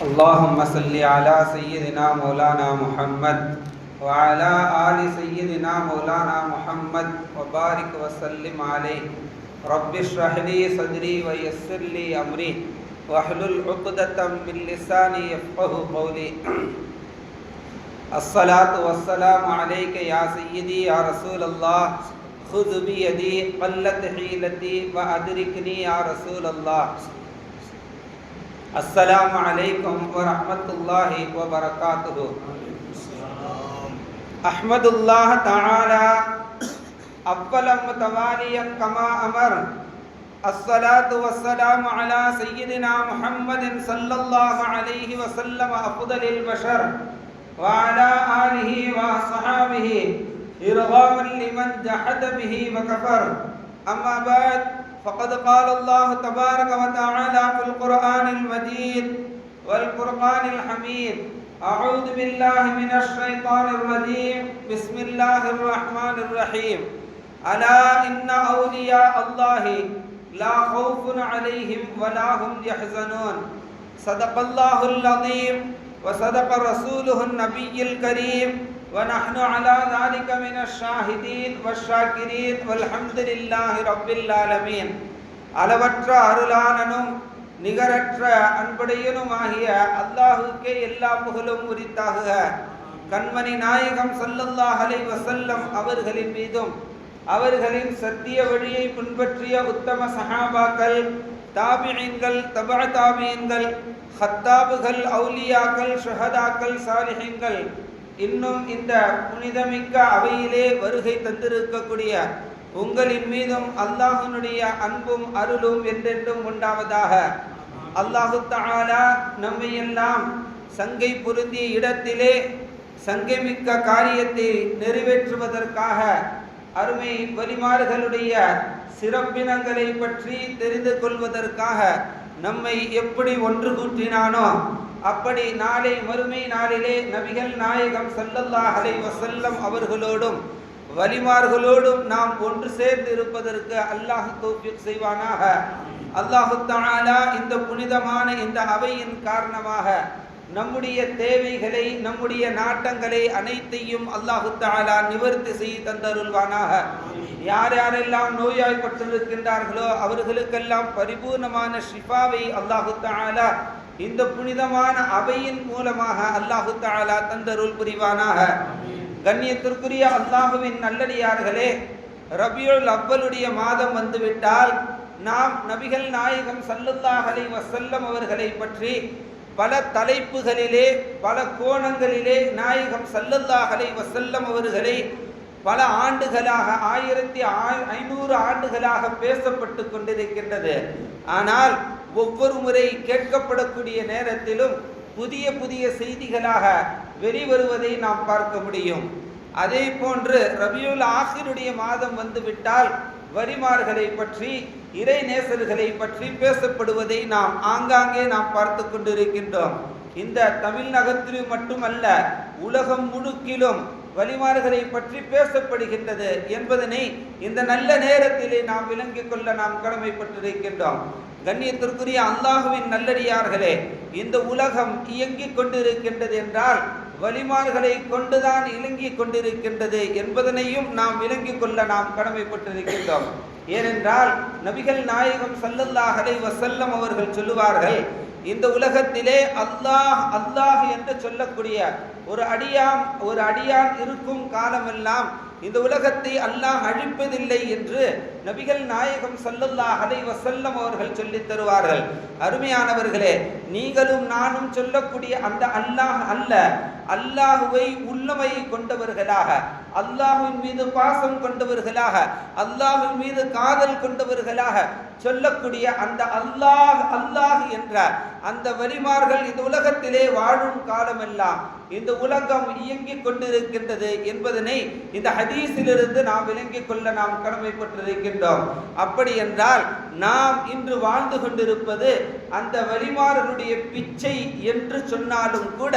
اللهم صل على سيدنا مولانا محمد وعلى آل سيدنا مولانا محمد وبارك وسلم عليه. رب اشرح لي صدري ويسر لي أمري واحلل عقدة من لساني يفقهوا قولي. الصلاة والسلام عليك يا سيدي يا رسول الله، خذ بيدي قلت حيلتي وأدركني يا رسول الله. السلام عليكم ورحمة الله وبركاته. أحمد الله تعالى أولا متواليا كما أمر. الصلاة والسلام على سيدنا محمد صلى الله عليه وسلم أفضل البشر وعلى آله وصحابه إرغاما لمن جحد به وكفر. أما بعد، فقد قال الله تبارك وتعالى في القرآن المجيد والفرقان الحميد: أعوذ بالله من الشيطان الرجيم، بسم الله الرحمن الرحيم. ألا إن أولياء الله لا خوف عليهم ولا هم يحزنون. صدق الله العظيم وصدق رسوله النبي الكريم، ونحن على ذلك من الشاهدين والشاكرين والحمد لله رب العالمين. அளவற்ற அருளானனும் நிகரற்ற அன்புடையனுமாகிய அல்லாஹுக்கே எல்லா புகழும் உரித்தாகுக. கண்மணி நாயகம் ஸல்லல்லாஹு அலைஹி வஸல்லம் அவர்களின் மீதும் அவர்களின் சத்திய வழியை பின்பற்றிய உத்தம சஹாபாக்கள், தாபிஈன்கள், தபஅ தாபிஈன்கள், ஹத்தாபுகள், அவுலியாக்கள், ஷுஹதாக்கள், சாலிஹீன்கள், இன்னும் இந்த புனிதமிக்க அவையிலே வருகை தந்திருக்கக்கூடிய உங்களின் மீதும் அல்லாஹ்வினுடைய அன்பும் அருளும் என்றென்றும் உண்டாவதாக. அல்லாஹு தஆலா நம்மை எல்லாம் சங்கை பொருந்திய இடத்திலே சங்கைமிக்க காரியத்தை நிறைவேற்றுவதற்காக, அருமை வலிமார்களுடைய சிறப்பினங்களை பற்றி தெரிந்து கொள்வதற்காக நம்மை எப்படி ஒன்று கூட்டினானோ அப்படி நாளை மறுமை நாளிலே நபிகள் நாயகம் ஸல்லல்லாஹு அலைஹி வஸல்லம் அவர்களோடும் வலிமார்களோடும் நாம் ஒன்று சேர்ந்து இருப்பதற்கு அல்லாஹ் தௌஃபீக் செய்வானாக. அல்லாஹு தஆலா இந்த புனிதமான இந்த அவையின் காரணமாக நம்முடைய தேவைகளை, நம்முடைய நாட்டங்களை அனைத்தையும் அல்லாஹு தஆலா நிவர்த்தி செய்து தந்தருள்வானாக. யார் யாரெல்லாம் நோய்வாய்ப்பட்டிருக்கின்றார்களோ அவர்களுக்கெல்லாம் பரிபூர்ணமான ஷிஃபாவை அல்லாஹு தஆலா இந்த புனிதமான அவையின் மூலமாக அல்லாஹு தஆலா தந்தருள் புரிவானாக. கண்ணியத்திற்குரிய அல்லாஹுவின் நல்லடியார்களே, ரபியுல் அவ்வலுடைய மாதம் வந்துவிட்டால் நாம் நபிகள் நாயகம் ஸல்லல்லாஹு அலைஹி வஸல்லம் அவர்களை பற்றி பல தலைப்புகளிலே, பல கோணங்களிலே நாயகம் ஸல்லல்லாஹு அலைஹி வஸல்லம் அவர்களை பல ஆண்டுகளாக, 1500 ஆண்டுகளாக பேசப்பட்டு கொண்டிருக்கின்றது. ஆனால் ஒவ்வொரு முறை கேட்கப்படக்கூடிய நேரத்திலும் புதிய புதிய செய்திகளாக வெளிவருவதை நாம் பார்க்க முடியும். அதே போன்று ரபியுல் ஆஹிருடைய மாதம் வந்துவிட்டால் வரிமார்களை பற்றி, இறை நேசர்களை பற்றி பேசப்படுவதை நாம் ஆங்காங்கே நாம் பார்த்து கொண்டிருக்கின்றோம். இந்த தமிழ்நகத்திலும் மட்டுமல்ல, உலகம் முழுக்கிலும் வலிமார்களை பற்றி பேசப்படுகின்றது என்பதனை இந்த நல்ல நேரத்திலே நாம் விளங்கிக் கொள்ள நாம் கடமைப்பட்டிருக்கின்றோம். கண்ணியத்திற்குரிய அல்லாஹுவின் நல்லடியார்களே, இந்த உலகம் இயங்கிக் கொண்டிருக்கின்றது என்றால் வலிமார்களை கொண்டுதான் இயங்கிக் கொண்டிருக்கின்றது என்பதனையும் நாம் விளங்கிக் கொள்ள நாம் கடமைப்பட்டிருக்கின்றோம். ஏனென்றால் நபிகள் நாயகம் ஸல்லல்லாஹு அலைஹி வஸல்லம் அவர்கள் சொல்லுவார்கள், இந்த உலகத்திலே அல்லாஹ் அல்லாஹ் என்று சொல்லக்கூடிய ஒரு அடியான் இருக்கும் காலமெல்லாம் இந்த உலகத்தை அல்லாஹ் அழிப்பதில்லை என்று நபிகள் நாயகம் ஸல்லல்லாஹு அலைஹி வஸல்லம் அவர்கள் சொல்லித் தருவார்கள். அருமையானவர்களே, நீங்களும் நானும் சொல்லக்கூடிய அந்த அல்லாஹ் அல்ல, அல்லாஹுவை உள்ளமை கொண்டவர்களாக, அல்லாஹ்வின் மீது பாசம் கொண்டவர்களாக, அல்லாஹ்வின் மீது காதல் கொண்டவர்களாக சொல்லக்கூடிய அந்த அல்லாஹ் அல்லாஹ் என்ற அந்த வலிமார்கள் இந்த உலகத்திலே வாழும் காலமெல்லாம் இந்த உலகம் இயங்கிக் கொண்டிருக்கின்றது என்பதனை இந்த ஹதீஸிலிருந்து நாம் விளங்கிக் கொள்ள நாம் கடமைப்பட்டிருக்கின்றோம். அப்படி என்றால் நாம் இன்று வாழ்ந்து கொண்டிருப்பது அந்த வலிமார்களுடைய பிச்சை என்று சொன்னாலும் கூட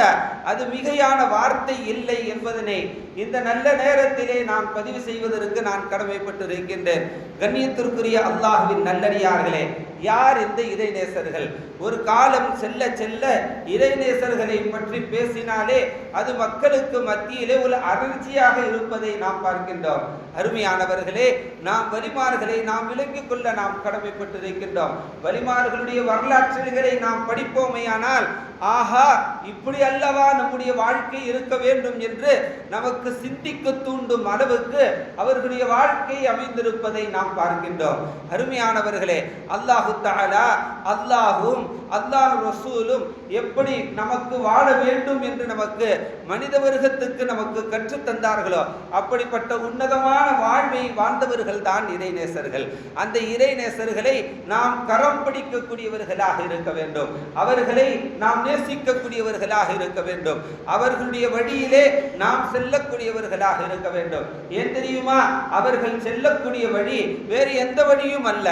அது மிகையான வார்த்தை இல்லை என்பதனை இந்த நல்ல நேரத்திலே நான் பதிவு செய்வதற்கு நான் கடமைப்பட்டிருக்கின்றேன். கண்ணியத்திற்குரிய அல்லாஹ்வின் நல்லடியார்களே, யார் இந்த இறைநேசர்கள்? ஒரு காலம் செல்ல செல்ல இறைநேசர்களை பற்றி பேசினாலே அது மக்களுக்கு மத்தியிலே ஒரு அலர்ஜியாக இருப்பதை நாம் பார்க்கின்றோம். அருமையானவர்களே, நாம் வலிமார்களை நாம் விளங்கிக் கொள்ள நாம் கடமைப்பட்டிருக்கின்றோம். வலிமார்களுடைய வரலாற்றுகளை நாம் படிப்போமையானால் ஆஹா, இப்படி அல்லவா நம்முடைய வாழ்க்கை இருக்க வேண்டும் என்று நமக்கு சிந்திக்க தூண்டும் அளவுக்கு அவர்களுடைய வாழ்க்கை அமைந்திருப்பதை நாம் பார்க்கின்றோம். அருமையானவர்களே, அல்லாஹு தஆலா அல்லாஹும் அல்லாஹ் ரசூலும் எப்படி நமக்கு வாழ வேண்டும் என்று நமக்கு மனித வர்க்கத்துக்கு நமக்கு கற்றுத் தந்தார்களோ அப்படிப்பட்ட உன்னதமான வாழ்வை வாழ்ந்தவர்கள் தான் இறைநேசர்கள். அந்த இறைநேசர்களை நாம் கரம் பிடிக்கக்கூடியவர்களாக இருக்க வேண்டும். அவர்களை நாம் நேசிக்கக்கூடியவர்களாக இருக்க வேண்டும். அவர்களுடைய வழியிலே நாம் செல்லக்கூடியவர்களாக இருக்க வேண்டும். ஏன் தெரியுமா? அவர்கள் செல்லக்கூடிய வழி வேறு எந்த வழியும் அல்ல,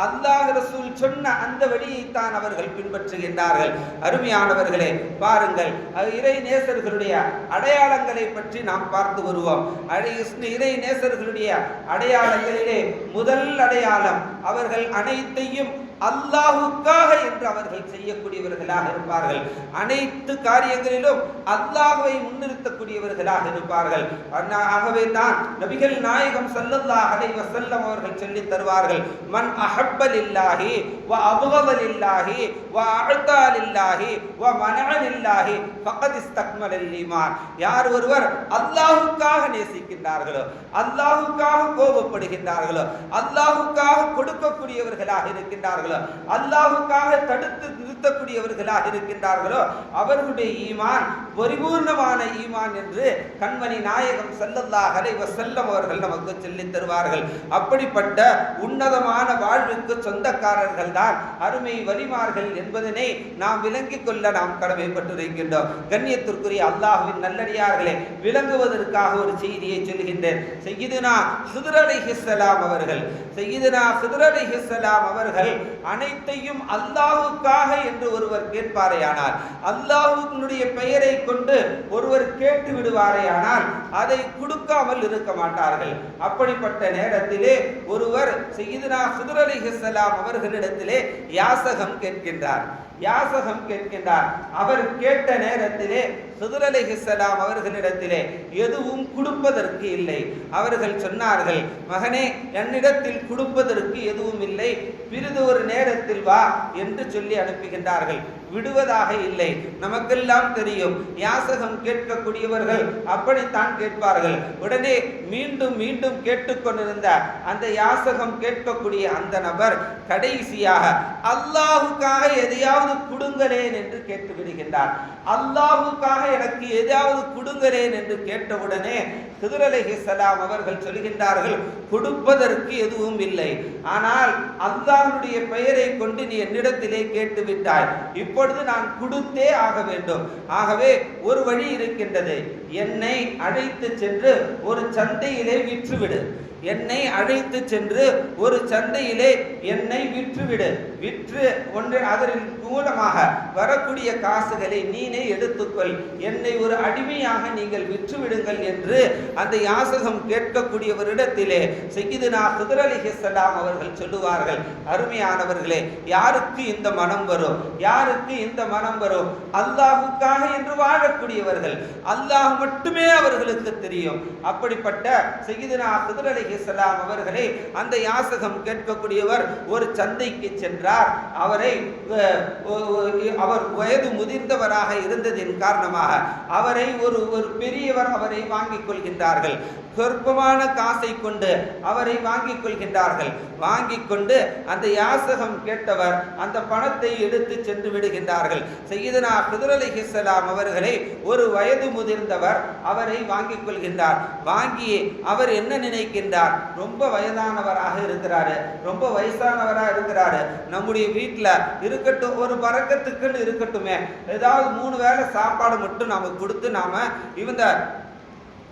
அல்லாஹ் ரசூல் சொன்ன அந்த வழியைத்தான் அவர்கள் பின்பற்றுகின்றார்கள். அருமையானவர்களே, பாருங்கள், இறை நேசர்களுடைய அடையாளங்களை பற்றி நாம் பார்த்து வருவோம். இறை நேசர்களுடைய அடையாளங்களிலே முதல் அடையாளம், அவர்கள் அனைத்தையும் அல்லாஹுக்காக என்று அவர்கள் செய்யக்கூடியவர்களாக இருப்பார்கள். அனைத்து காரியங்களிலும் அல்லாஹ்வை முன்னிறுத்தக்கூடியவர்களாக இருப்பார்கள். ஆகவே தான் நபிகள் நாயகம் ஸல்லல்லாஹு அலைஹி வஸல்லம் அவர்கள் சொல்லித் தருவார்கள், மன் அஹப்ப லில்லாஹி வ அப்கத லில்லாஹி வ அஅதா லில்லாஹி வ மனஅ லில்லாஹி ஃபகத் இஸ்தக்மலல் ஈமான். யார் ஒருவர் அல்லாஹுக்காக நேசிக்கின்றார்களோ, அல்லாஹுக்காக கோபப்படுகின்றார்களோ, அல்லாஹுக்காக கொடுக்கக்கூடியவர்களாக இருக்கின்றார்கள், அல்லாஹுக்காக தடுத்து நிறுத்தக்கூடியவர்களாக இருக்கின்றார்களோ அவர்களுடைய ஈமான் பரிபூர்ணமான ஈமான் என்று கண்மணி நாயகம் ஸல்லல்லாஹு அலைஹி வஸல்லம் அவர்கள் நமக்கு சொல்லித் தருவார்கள். அப்படிப்பட்ட உன்னதமான வாழ்வுக்கு சொந்தக்காரர்கள் தான் அருமை வலிமார்கள் என்பதனை நாம் விளங்கிக் கொள்ள நாம் கடமைப்பட்டிருக்கின்றோம். கண்ணியத்திற்குரிய அல்லாஹ்வின் நல்லடியார்களே, விளங்குவதற்காக ஒரு செய்தியை சொல்கின்றேன். சய்யிதுனா ஹித்ர் அலைஹிஸ்ஸலாம் அவர்கள் அவர்கள் அனைத்தையும் அல்லாஹுக்காக என்று ஒருவர் கேட்பாரேயானால், அல்லாஹ்வுடைய பெயரை கொண்டு ஒருவர் கேட்டு விடுவாரேயானால் அதை கொடுக்காமல் இருக்க மாட்டார்கள். அப்படிப்பட்ட நேரத்திலே ஒருவர் சய்யிதுனா ஹித்ர் அலைஹிஸ்ஸலாம் அவர்களிடத்திலே யாசகம் கேட்கின்றார். அவர் கேட்ட நேரத்திலே ஹித்ர் அலைஹிஸ்ஸலாம் அவர்களிடத்திலே எதுவும் கொடுப்பதற்கு இல்லை. அவர்கள் சொன்னார்கள், மகனே, என்னிடத்தில் கொடுப்பதற்கு எதுவும் இல்லை, பிறிது ஒரு நேரத்தில் வா என்று சொல்லி அனுப்புகின்றார்கள். விடுவதாக இல்லை. நமக்கெல்லாம் தெரியும், யாசகம் கேட்கக்கூடியவர்கள் அப்படித்தான் கேட்பார்கள். உடனே மீண்டும் மீண்டும் கேட்டுக்கொண்டிருந்த அந்த யாசகம் கேட்கக்கூடிய அந்த நபர் கடைசியாக அல்லாஹுக்காக எதையாவது கொடுங்களேன் என்று கேட்டு விடுகின்றார். அல்லாஹுக்காக எனக்கு எதாவது கொடுங்களேன் என்று கேட்டவுடனே ஹித்ர் அலைஹிஸ்ஸலாம் அவர்கள் சொல்கின்றார்கள், கொடுப்பதற்கு எதுவும் இல்லை, ஆனால் அல்லாஹ்வுடைய பெயரை கொண்டு நீ என்னிடத்திலே கேட்டு விட்டாய், இப்பொழுது நான் கொடுத்தே ஆக வேண்டும். ஆகவே ஒரு வழி இருக்கின்றது, என்னை அழைத்து சென்று ஒரு சந்தையிலே விற்றுவிடு. என்னை அழைத்து சென்று ஒரு சந்தையிலே என்னை விற்றுவிடு. விற்று ஒன்று அதன் மூலமாக வரக்கூடிய காசுகளை நீனே எடுத்துக்கொள். என்னை ஒரு அடிமையாக நீங்கள் விற்றுவிடுங்கள் என்று அந்த யாசகம் கேட்கக்கூடியவரிடத்திலே சய்யிதுனா ஹித்ர் அலைஹிஸ்ஸலாம் அவர்கள் சொல்லுவார்கள். அருமையானவர்களே, யாருக்கு இந்த மனம் வரும்? யாருக்கு இந்த மனம் வரும்? அல்லாஹுக்காக என்று வாழக்கூடியவர்கள், அல்லாஹ் மட்டுமே அவர்களுக்கு தெரியும். அப்படிப்பட்ட சய்யிதுனா ஹித்ர் அலைஹிஸ்ஸலாம் அவர்களை அந்த யாசகம் கேட்கக்கூடியவர் ஒரு சந்தைக்கு சென்றார். அவர் வயது முதிர்ந்தவராக இருந்ததின் காரணமாக அவரை ஒரு பெரியவர் அவரை வாங்கிக் கொள்கின்றார்கள். சொற்பமான காசை கொண்டு அவரை வாங்கிக் கொள்கின்றார்கள். வாங்கிக் கொண்டு அந்த யாசகம் கேட்டவர் அந்த பணத்தை எடுத்து சென்று விடுகின்றார்கள். சய்யிதுனா ஹித்ர் அலைஹிஸ்ஸலாம் அவர்களை ஒரு வயது முதிர்ந்தவர் அவரை வாங்கிக் கொள்கின்றார். வாங்கி அவர் என்ன நினைக்கின்றார்? ரொம்ப வயதானவராக இருக்கிறாரு, ரொம்ப வயசானவராக இருக்கிறாரு, நம்முடைய வீட்டில் இருக்கட்டும், ஒரு பறக்கத்துக்குன்னு இருக்கட்டுமே, ஏதாவது 3 வேளை சாப்பாடு மட்டும் நாம கொடுத்து நாம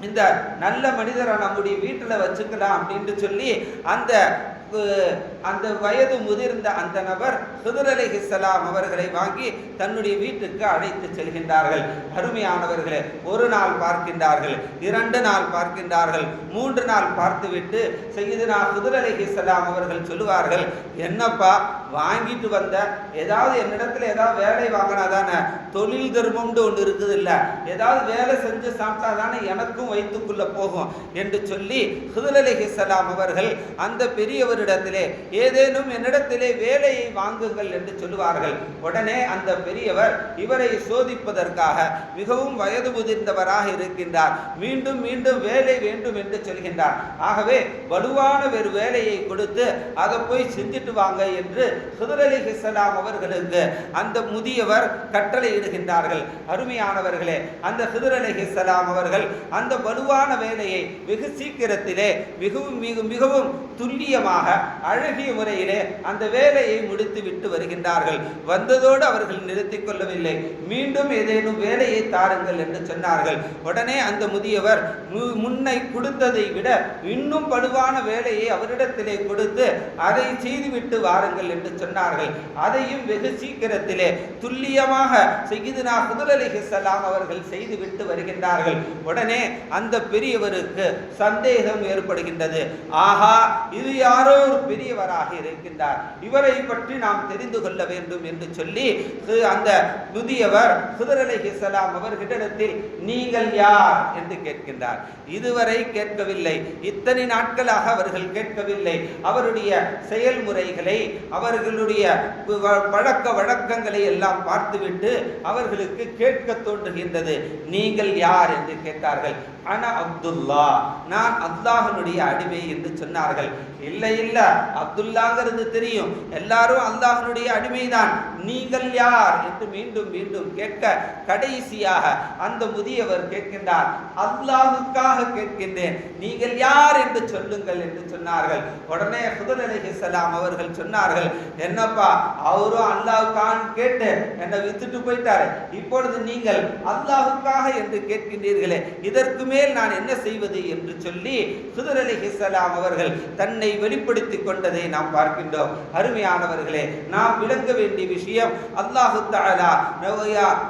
இந்த நல்ல மனிதரை நம்முடைய வீட்டில் வச்சுக்கலாம் அப்படின்னு சொல்லி அந்த அந்த வயது முதிர்ந்த அந்த நபர் ஹிதர் அலைஹிஸ்ஸலாம் அவர்களை வாங்கி தன்னுடைய வீட்டுக்கு அழைத்து செல்கின்றார்கள். அருமையானவர்களே, ஒரு நாள் பார்க்கின்றார்கள், 2 நாள் பார்க்கின்றார்கள், 3 நாள் பார்த்துவிட்டு சையதுனா ஹிதர் அலைஹிஸ்ஸலாம் அவர்கள் சொல்லுவார்கள், என்னப்பா வாங்கிட்டு வந்த, ஏதாவது என்னிடத்துல ஏதாவது வேலை வாங்கினா தானே, தொழில் தர்மம்னு ஒன்று இருக்குது இல்லை, ஏதாவது வேலை செஞ்சு சாப்பிட்டா தானே எனக்கும் வயிற்றுக்குள்ள போகும் என்று சொல்லி ஹிதர் அலைஹிஸ்ஸலாம் அவர்கள் அந்த பெரியவரிடத்திலே ஏதேனும் என்னிடத்திலே வேலையை வாங்குங்கள் என்று சொல்லுவார்கள். உடனே அந்த பெரியவர் இவரை சோதிப்பதற்காக மிகவும் வயது முதிர்ந்தவராக இருக்கின்றார், மீண்டும் மீண்டும் வேலை வேண்டும் என்று சொல்கின்றார். ஆகவே வலுவான ஒரு வேலையை கொடுத்து அதை போய் செஞ்சுட்டு வாங்க என்று ஹிதர் அலைஹிஸ்ஸலாம் அவர்களுக்கு அந்த முதியவர் கட்டளை இடுகின்றார்கள். அருமையானவர்களே, அந்த ஹிதர் அலைஹிஸ்ஸலாம் அவர்கள் அந்த வலுவான வேலையை வெகு சீக்கிரத்திலே மிகவும் துல்லியமாக அழகிய முறையிலே அந்த வேலையை முடித்து விட்டு வருகின்றார்கள். வந்ததோடு அவர்கள் நிறுத்திக் கொள்ளவில்லை, மீண்டும் ஏதேனும் வேலையை தாருங்கள் என்று சொன்னார்கள். உடனே அந்த முதியவர் முன்னை கொடுத்ததை விட இன்னும் வலுவான வேலையை அவரிடத்திலே கொடுத்து அதை செய்துவிட்டு வாருங்கள் என்று சொன்னார்கள். அதையும் வெகு சீக்கிரத்திலே துல்லியமாக சையதுனா ஹிதர் அலைஹிஸ்ஸலாம் அவர்கள் செய்துவிட்டு வருகின்றார்கள். உடனே அந்த பெரியவருக்கு சந்தேகம் ஏற்படுகின்றது. ஆஹா, இது யாரோ ஒரு பெரியவராக இருக்கின்றார், இவரை பற்றி நாம் தெரிந்து கொள்ள வேண்டும் என்று சொல்லி அந்த முதியவர் ஹிதர் அலைஹிஸ்ஸலாம் அவர்களிடத்தில் நீங்கள் யார் என்று கேட்கின்றார். இதுவரை கேட்கவில்லை, இத்தனை நாட்களாக அவர்கள் கேட்கவில்லை. அவருடைய செயல்முறைகளை, அவர்களுடைய பழக்க வழக்கங்களை எல்லாம் பார்த்துவிட்டு அவர்களுக்கு கேட்க தோன்றுகின்றது. நீங்கள் யார் என்று கேட்டார்கள். அன அப்துல்லா, நான் அல்லாஹ்வுடைய அடிமை என்று சொன்னார்கள். இல்லை இல்லை, அப்துல்லாங்கிறது தெரியும், எல்லாரும் அல்லாஹ்வுடைய அடிமைதான், நீங்கள் யார் என்று மீண்டும் மீண்டும் கேட்க கடைசியாக அந்த முதியவர் கேட்கின்றார், அல்லாஹுக்காக கேட்கின்றேன், நீங்கள் யார் என்று சொல்லுங்கள் என்று சொன்னார்கள். உடனே ஹிதர் அலைஹிஸ்ஸலாம் அவர்கள் சொன்னார்கள், என்னப்பா அவரும் அல்லாஹுக்காக கேட்டு என்னை வித்துட்டு போயிட்டாரு, இப்பொழுது நீங்கள் அல்லாஹுக்காக என்று கேட்கின்றீர்களே, இதற்கு மேல் நான் என்ன செய்வது என்று சொல்லி ஹிதர் அலைஹிஸ்ஸலாம் அவர்கள் தன்னை வெளிப்படுத்திக் கொண்டதை நாம் பார்க்கின்றோம். அருமையானவர்களே, நாம் விளங்க வேண்டிய விஷயம், அல்லாஹு தஆலா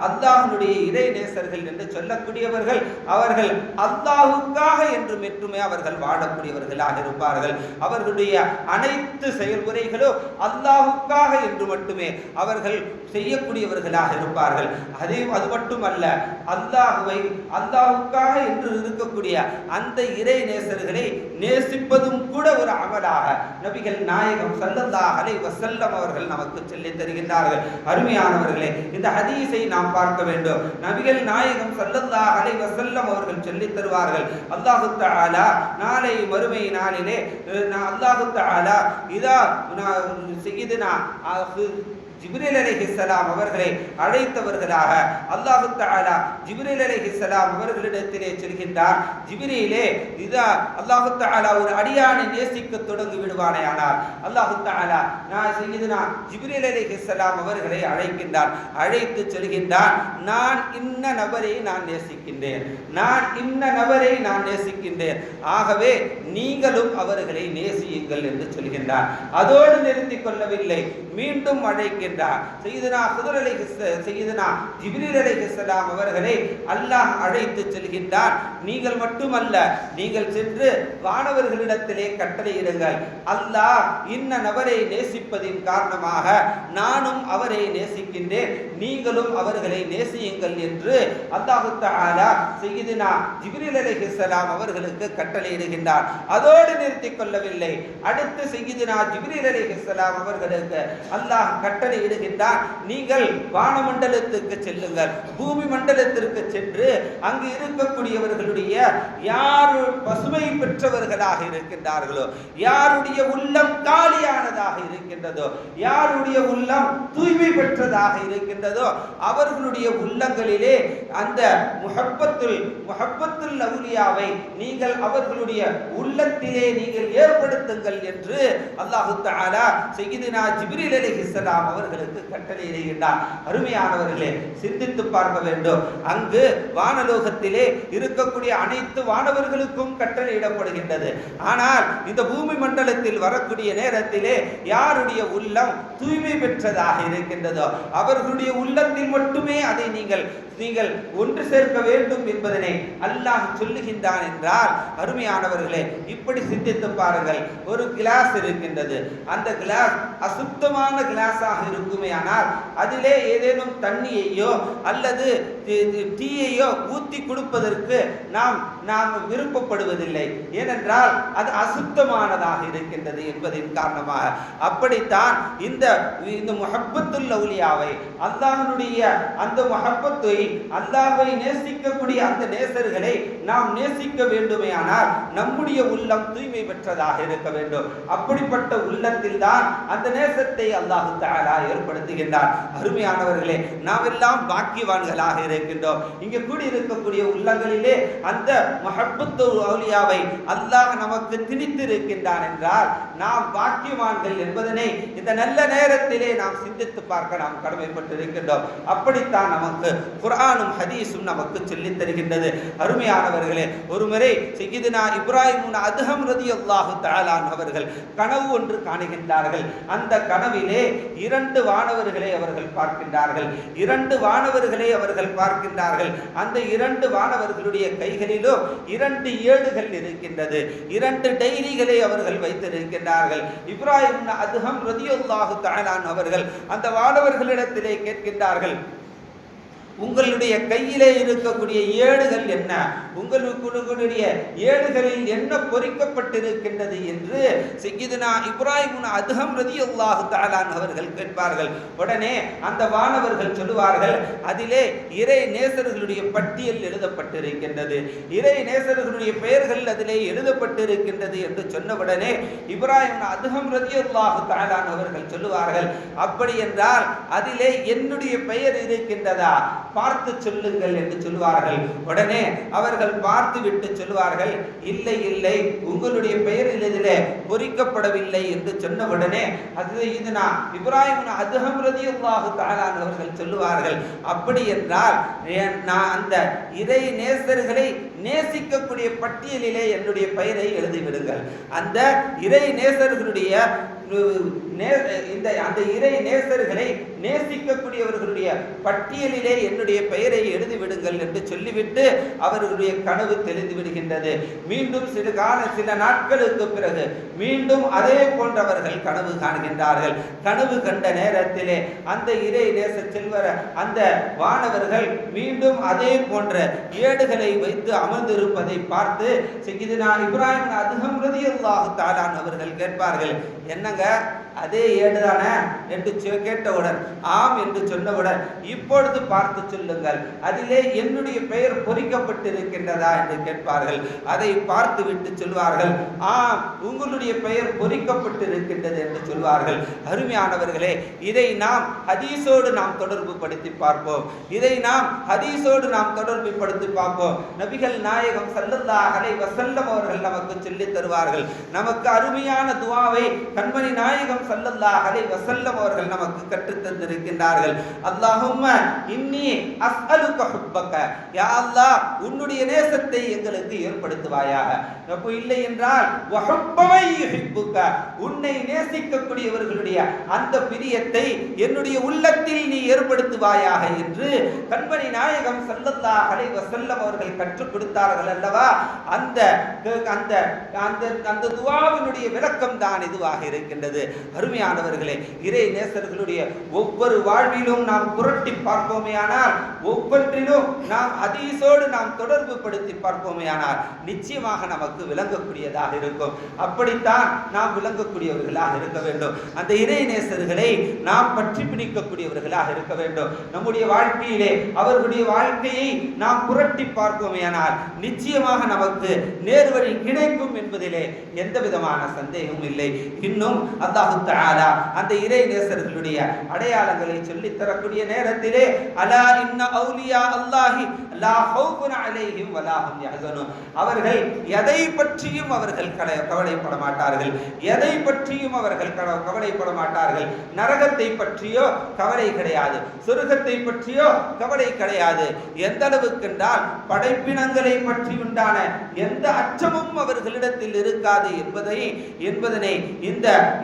அல்லாஹ்வுடைய இறை நேசர்கள் என்று சொல்லக்கூடியவர்கள் அவர்கள் அல்லாஹுக்காக என்று மட்டுமே அவர்கள் வாழக்கூடியவர்களாக இருப்பார்கள். அவர்களுடைய அனைத்து செயல்முறைகளும் அல்லாஹுக்காக என்று மட்டுமே அவர்கள் செய்யக்கூடியவர்களாக இருப்பார்கள். அது மட்டுமல்ல, அல்லாஹுக்காக என்று இருக்கக்கூடிய அந்த இறை நேசர்களை நேசிப்பதும் கூட ஒரு அமலாக நபிகள் நாயகம் ஸல்லல்லாஹு அலைஹி வஸல்லம் அவர்கள் நமக்கு சொல்லித் தருகின்றார்கள். அருமையானவர்களே, இந்த ஹதீஸை நாம் பார்க்க வேண்டும். நபிகள் நாயகம் ஸல்லல்லாஹு அலைஹி வஸல்லம் அவர்கள் சொல்லித் தருவார்கள், அல்லாஹு தஆலா நாளை மறுமை நாளிலே அல்லாஹு தஆலா இதா சய்யிதுனா ஜிப்ரீல் அலைஹிஸ்ஸலாம் அவர்களை அழைத்தவர்களாக அல்லாஹு தஆலா ஜிப்ரீல் அலைஹிஸ்ஸலாம் அவர்களிடத்திலே சொல்கின்றார், ஜிப்ரீலே இதா அல்லாஹு தஆலா ஒரு அடியானை நேசிக்க தொடங்கி விடுவானேயானால் அல்லாஹு தஆலா சய்யிதுனா ஜிப்ரீல் அலைஹிஸ்ஸலாம் அவர்களை அழைக்கின்றார். அழைத்து சொல்கின்றார், நான் இன்ன நபரை நான் நேசிக்கின்றேன், நான் இன்ன நபரை நான் நேசிக்கின்றேன், ஆகவே நீங்களும் அவர்களை நேசியுங்கள் என்று சொல்கின்றார். அதோடு நிறுத்திக் கொள்ளவில்லை, மீண்டும் அழைக்கின்றார். சையதுனா ஜிப்ரீல் அலைஹிஸ்ஸலாம் அவர்களை அல்லாஹ் அழைத்து செல்கின்றார். நீங்கள் மட்டுமல்ல, நீங்கள் சென்று வானவர்களிடத்திலே கட்டளையிடுங்கள், அல்லாஹ் இன்ன நபரை நேசிப்பதின் காரணமாக நானும் அவரை நேசிக்கின்றேன், நீங்களும் அவர்களை நேசியுங்கள் என்று அல்லாஹு தஆலா சய்யிதுனா ஜிப்ரீல் அலைஹிஸ்ஸலாம் அவர்களுக்கு கட்டளையிடுகின்றார். அதோடு நிறுத்திக் கொள்ளவில்லை, அடுத்து சய்யிதுனா ஜிப்ரீல் அலைஹிஸ்ஸலாம் அவர்களுக்கு அல்லாஹ் கட்டளை இடுகின்றார், நீங்கள் வானமண்டலத்துக்கு செல்லுங்கள், பூமி மண்டலத்திற்கு சென்று அங்கு இருக்கக்கூடியவர்களுடைய யார் பசுமை பெற்றவர்களாக இருக்கின்றார்களோ, யாருடைய உள்ளம் காலியானதாக இருக்கின்றதோ, யாருடைய உள்ளம் தூய்மை பெற்றதாக இருக்கின்றதோ அவர்களுடைய உள்ளங்களிலே அந்த முஹப்பத்துல் அவுலியாவை நீங்கள் அவர்களுடைய உள்ளத்திலே நீங்கள் ஏற்படுத்துங்கள் என்று அல்லாஹு தஆலா சய்யிதுனா ஜிப்ரீல் அலைஹிஸ்ஸலாம் அவர்கள் வானவர்களுக்கு கட்டளையிடுகின்றார். அருமையானவர்களே, சிந்தித்து பார்க்க வேண்டும். அங்கு வானலோகத்திலே இருக்கக்கூடிய அனைத்து வானவர்களுக்கும் கட்டளையிடப்படுகின்றது. ஆனால் இந்த பூமி மண்டலத்தில் வரக்கூடிய நேரத்திலே யாருடைய உள்ளம் தூய்மை பெற்றதாக இருக்கின்றதோ அவர்களுடைய உள்ளத்தில் மட்டுமே அதை நீங்கள் ஒன்று சேர்க்க வேண்டும் என்பதனை அல்லாஹ் சொல்லுகின்றான் என்றால், அருமையானவர்களே, இப்படி சிந்தித்து பாருங்கள். ஒரு கிளாஸ் இருக்கின்றது. அந்த கிளாஸ் அசுத்தமான கிளாஸாக இருக்குமே ஆனால் அதிலே ஏதேனும் தண்ணியையோ அல்லது டீயையோ ஊத்தி கொடுப்பதற்கு நாம் விருப்பப்படுவதில்லை. ஏனென்றால் அது அசுத்தமானதாக இருக்கின்றது என்பதின் காரணமாக. அப்படித்தான் இந்த முஹப்பத்துல் அவுலியாவை, அல்லாஹ்வுடைய அந்த முஹப்பத்தை, அல்லாஹ்வை நேசிக்கக்கூடிய அந்த நேசர்களை நாம் நேசிக்க வேண்டுமே ஆனால் நம்முடைய உள்ளம் தூய்மை பெற்றதாக இருக்க வேண்டும். அப்படிப்பட்ட உள்ளத்தில் தான் அந்த நேசத்தை அல்லாஹ் தஆலா ஏற்படுத்துகின்றார். அருமையானவர்களே, நாம் எல்லாம் பாக்கியவான்களாக இருக்கின்றோம். இங்கே கூடி இருக்கக்கூடிய உள்ளங்களிலே அந்த முஹப்பத்துல் அவுலியாவை அல்லாஹ் நமக்கு திணித்திருக்கின்றான் என்றால் நாம் பாக்கியவான்கள் என்பதனை இந்த நல்ல நேரத்திலே நாம் சிந்தித்து பார்க்க நாம் கடமைப்பட்டிருக்கின்றோம். அப்படித்தான் நமக்கு குர்ஆனும் ஹதீஸும் நமக்கு சொல்லித் தருகின்றது. அருமையானவர்களே, ஒருமுறை சையதுனா இப்ராஹிம் அத்ஹம் ரலியல்லாஹு தஆலா அவர்கள் கனவு ஒன்று காணுகின்றார்கள். அந்த கனவிலே 2 வானவர்களை அவர்கள் பார்க்கின்றார்கள். 2 வானவர்களை அவர்கள் பார்க்கின்றார்கள். அந்த 2 வானவர்களுடைய கைகளிலும் 2 ஏடுகள் இருக்கின்றது. 2 டைரிகளை அவர்கள் வைத்திருக்கின்றார்கள். இப்ராஹிம் அத்ஹம் ரலியல்லாஹு தஆலா அவர்கள் அந்த வானவர்களிடத்திலே கேட்கின்றார்கள், உங்களுடைய கையிலே இருக்கக்கூடிய ஏடுகள் என்ன, உங்களுடைய ஏடுகளில் என்ன பொறிக்கப்பட்டிருக்கின்றது என்று சையதுனா இப்ராஹிம் அத்ஹம் ரலியல்லாஹு தஆலா அவர்கள் கேட்பார்கள். உடனே அந்த வானவர்கள் சொல்லுவார்கள், அதிலே இறை நேசர்களுடைய பட்டியல் எழுதப்பட்டிருக்கின்றது, இறை நேசர்களுடைய பெயர்கள் அதிலே எழுதப்பட்டிருக்கின்றது என்று சொன்னவுடனே இப்ராஹிம் அத்ஹம் ரலியல்லாஹு தஆலா அவர்கள் சொல்லுவார்கள், அப்படி என்றால் அதிலே என்னுடைய பெயர் இருக்கின்றதா, பார்த்து சொல்லுங்கள் என்று சொல்வார்கள். உடனே அவர்கள் பார்த்து விட்டு சொல்வார்கள், இல்லை இல்லை, உங்களுடைய பெயரில் இதிலே பொறிக்கப்படவில்லை என்று சொன்ன உடனே அது இதுனா இப்ராஹிம் அத்ஹம் ரலியல்லாஹு தஆலா அவர்கள் சொல்லுவார்கள், அப்படி என்றால் நான் அந்த இறை நேசர்களை நேசிக்கக்கூடிய பட்டியலிலே என்னுடைய பெயரை எழுதிவிடுங்கள். அந்த இறை நேசர்களுடைய அந்த இறை நேசர்களை நேசிக்கக்கூடியவர்களுடைய பட்டியலிலே என்னுடைய பெயரை எழுதிவிடுங்கள் என்று சொல்லிவிட்டு அவர்களுடைய கனவு தெளிந்து விடுகின்றது. மீண்டும் சில நாட்களுக்கு பிறகு மீண்டும் அதே போன்றவர்கள் கனவு காணுகின்றார்கள். கனவு கண்ட நேரத்திலே அந்த இறை நேச செல்வர் அந்த வானவர்கள் மீண்டும் அதே போன்ற ஏடுகளை வைத்து அமர்ந்திருப்பதை பார்த்து சையதுனா இப்ராஹிம் அத்ஹம் ரலியல்லாஹு தஆலா அவர்கள் கேட்பார்கள், என்னங்க அதே ஏடுதானே என்று கேட்டவுடன் ஆம் என்று சொன்னவுடன், இப்பொழுது பார்த்து சொல்லுங்கள், அதிலே என்னுடைய பெயர் பொறிக்கப்பட்டிருக்கின்றதா என்று கேட்பார்கள். அதை பார்த்து விட்டு சொல்வார்கள், ஆம், உங்களுடைய பெயர் பொறிக்கப்பட்டிருக்கின்றது என்று சொல்வார்கள். அருமையானவர்களே, இதை நாம் ஹதீஸோடு நாம் தொடர்பு படுத்தி பார்ப்போம். இதை நாம் ஹதீஸோடு நாம் தொடர்பு படுத்தி பார்ப்போம். நபிகள் நாயகம் ஸல்லல்லாஹு அலைஹி வஸல்லம் அவர்கள் நமக்கு சொல்லித் தருவார்கள். நமக்கு அருமையான துஆவை கண்மணி நாயகம் ஸல்லல்லாஹு அலைஹி வஸல்லம் அவர்கள் நமக்கு கற்றுத் தந்திருக்கின்றார்கள். அல்லாஹும்ம இன்னி அஸ்அலுக ஹுப்பக, யா அல்லாஹ், உன்னுடைய நேசத்தை எங்களுக்கு ஏற்படுத்துவாயாக. அப்போ இல்லை என்றால் வஹுப்பமை யுஹிப்புக, உன்னை நேசிக்கக்கூடியவர்களுடைய அந்த பிரியத்தை என்னுடைய உள்ளத்தில் நீ ஏற்படுத்துவாயாக என்று கண்மணி நாயகம் ஸல்லல்லாஹு அலைஹி வஸல்லம் அவர்கள் கற்றுக் கொடுத்தார்கள் அல்லவா. அந்த அந்த அந்த துஆவினுடைய விளக்கம் தான் இதுவாக இருக்கின்றது. அருமையானவர்களே, இறை நேசர்களுடைய ஒவ்வொரு வாழ்விலும் நாம் புரட்டி பார்ப்போமேயானால், ஒவ்வொன்றிலும் நாம் ஹதீஸோடு நாம் தொடர்பு படுத்தி பார்ப்போமேயானால் நிச்சயமாக நமக்கு விளங்கக்கூடியதாக இருக்கும். அப்படித்தான் நாம் விளங்கக்கூடியவர்களாக இருக்க வேண்டும். அந்த இறை நேசர்களை நாம் பற்றி பிடிக்கக்கூடியவர்களாக இருக்க வேண்டும். நம்முடைய வாழ்க்கையிலே அவர்களுடைய வாழ்க்கையை நாம் புரட்டி பார்ப்போமேயானால் நிச்சயமாக நமக்கு நேர்வழி கிடைக்கும் என்பதிலே எந்த விதமான சந்தேகமும் இல்லை. இன்னும் அல்லாஹ் தஆலா அந்த இறை நேசர்களுடைய அடையாளங்களை சொல்லித் தரக்கூடிய நேரத்திலே அலா இன்ன அவுலியா அல்லாஹி லா ஹவுஃபுன் அலைஹிம் வலா ஹும் யஹ்ஸனூன், அவர்கள் எதை பற்றியும் அவர்கள் கவலைப்பட மாட்டார்கள், எதை பற்றியும் அவர்கள் கவலைப்பட மாட்டார்கள். நரகத்தை பற்றியோ கவலை கிடையாது, சொர்க்கத்தை பற்றியோ கவலை கிடையாது. எந்த அளவுக்கு என்றால் படைப்பினங்களை பற்றி உண்டான எந்த அச்சமும் அவர்களிடத்தில் இருக்காது என்பதனை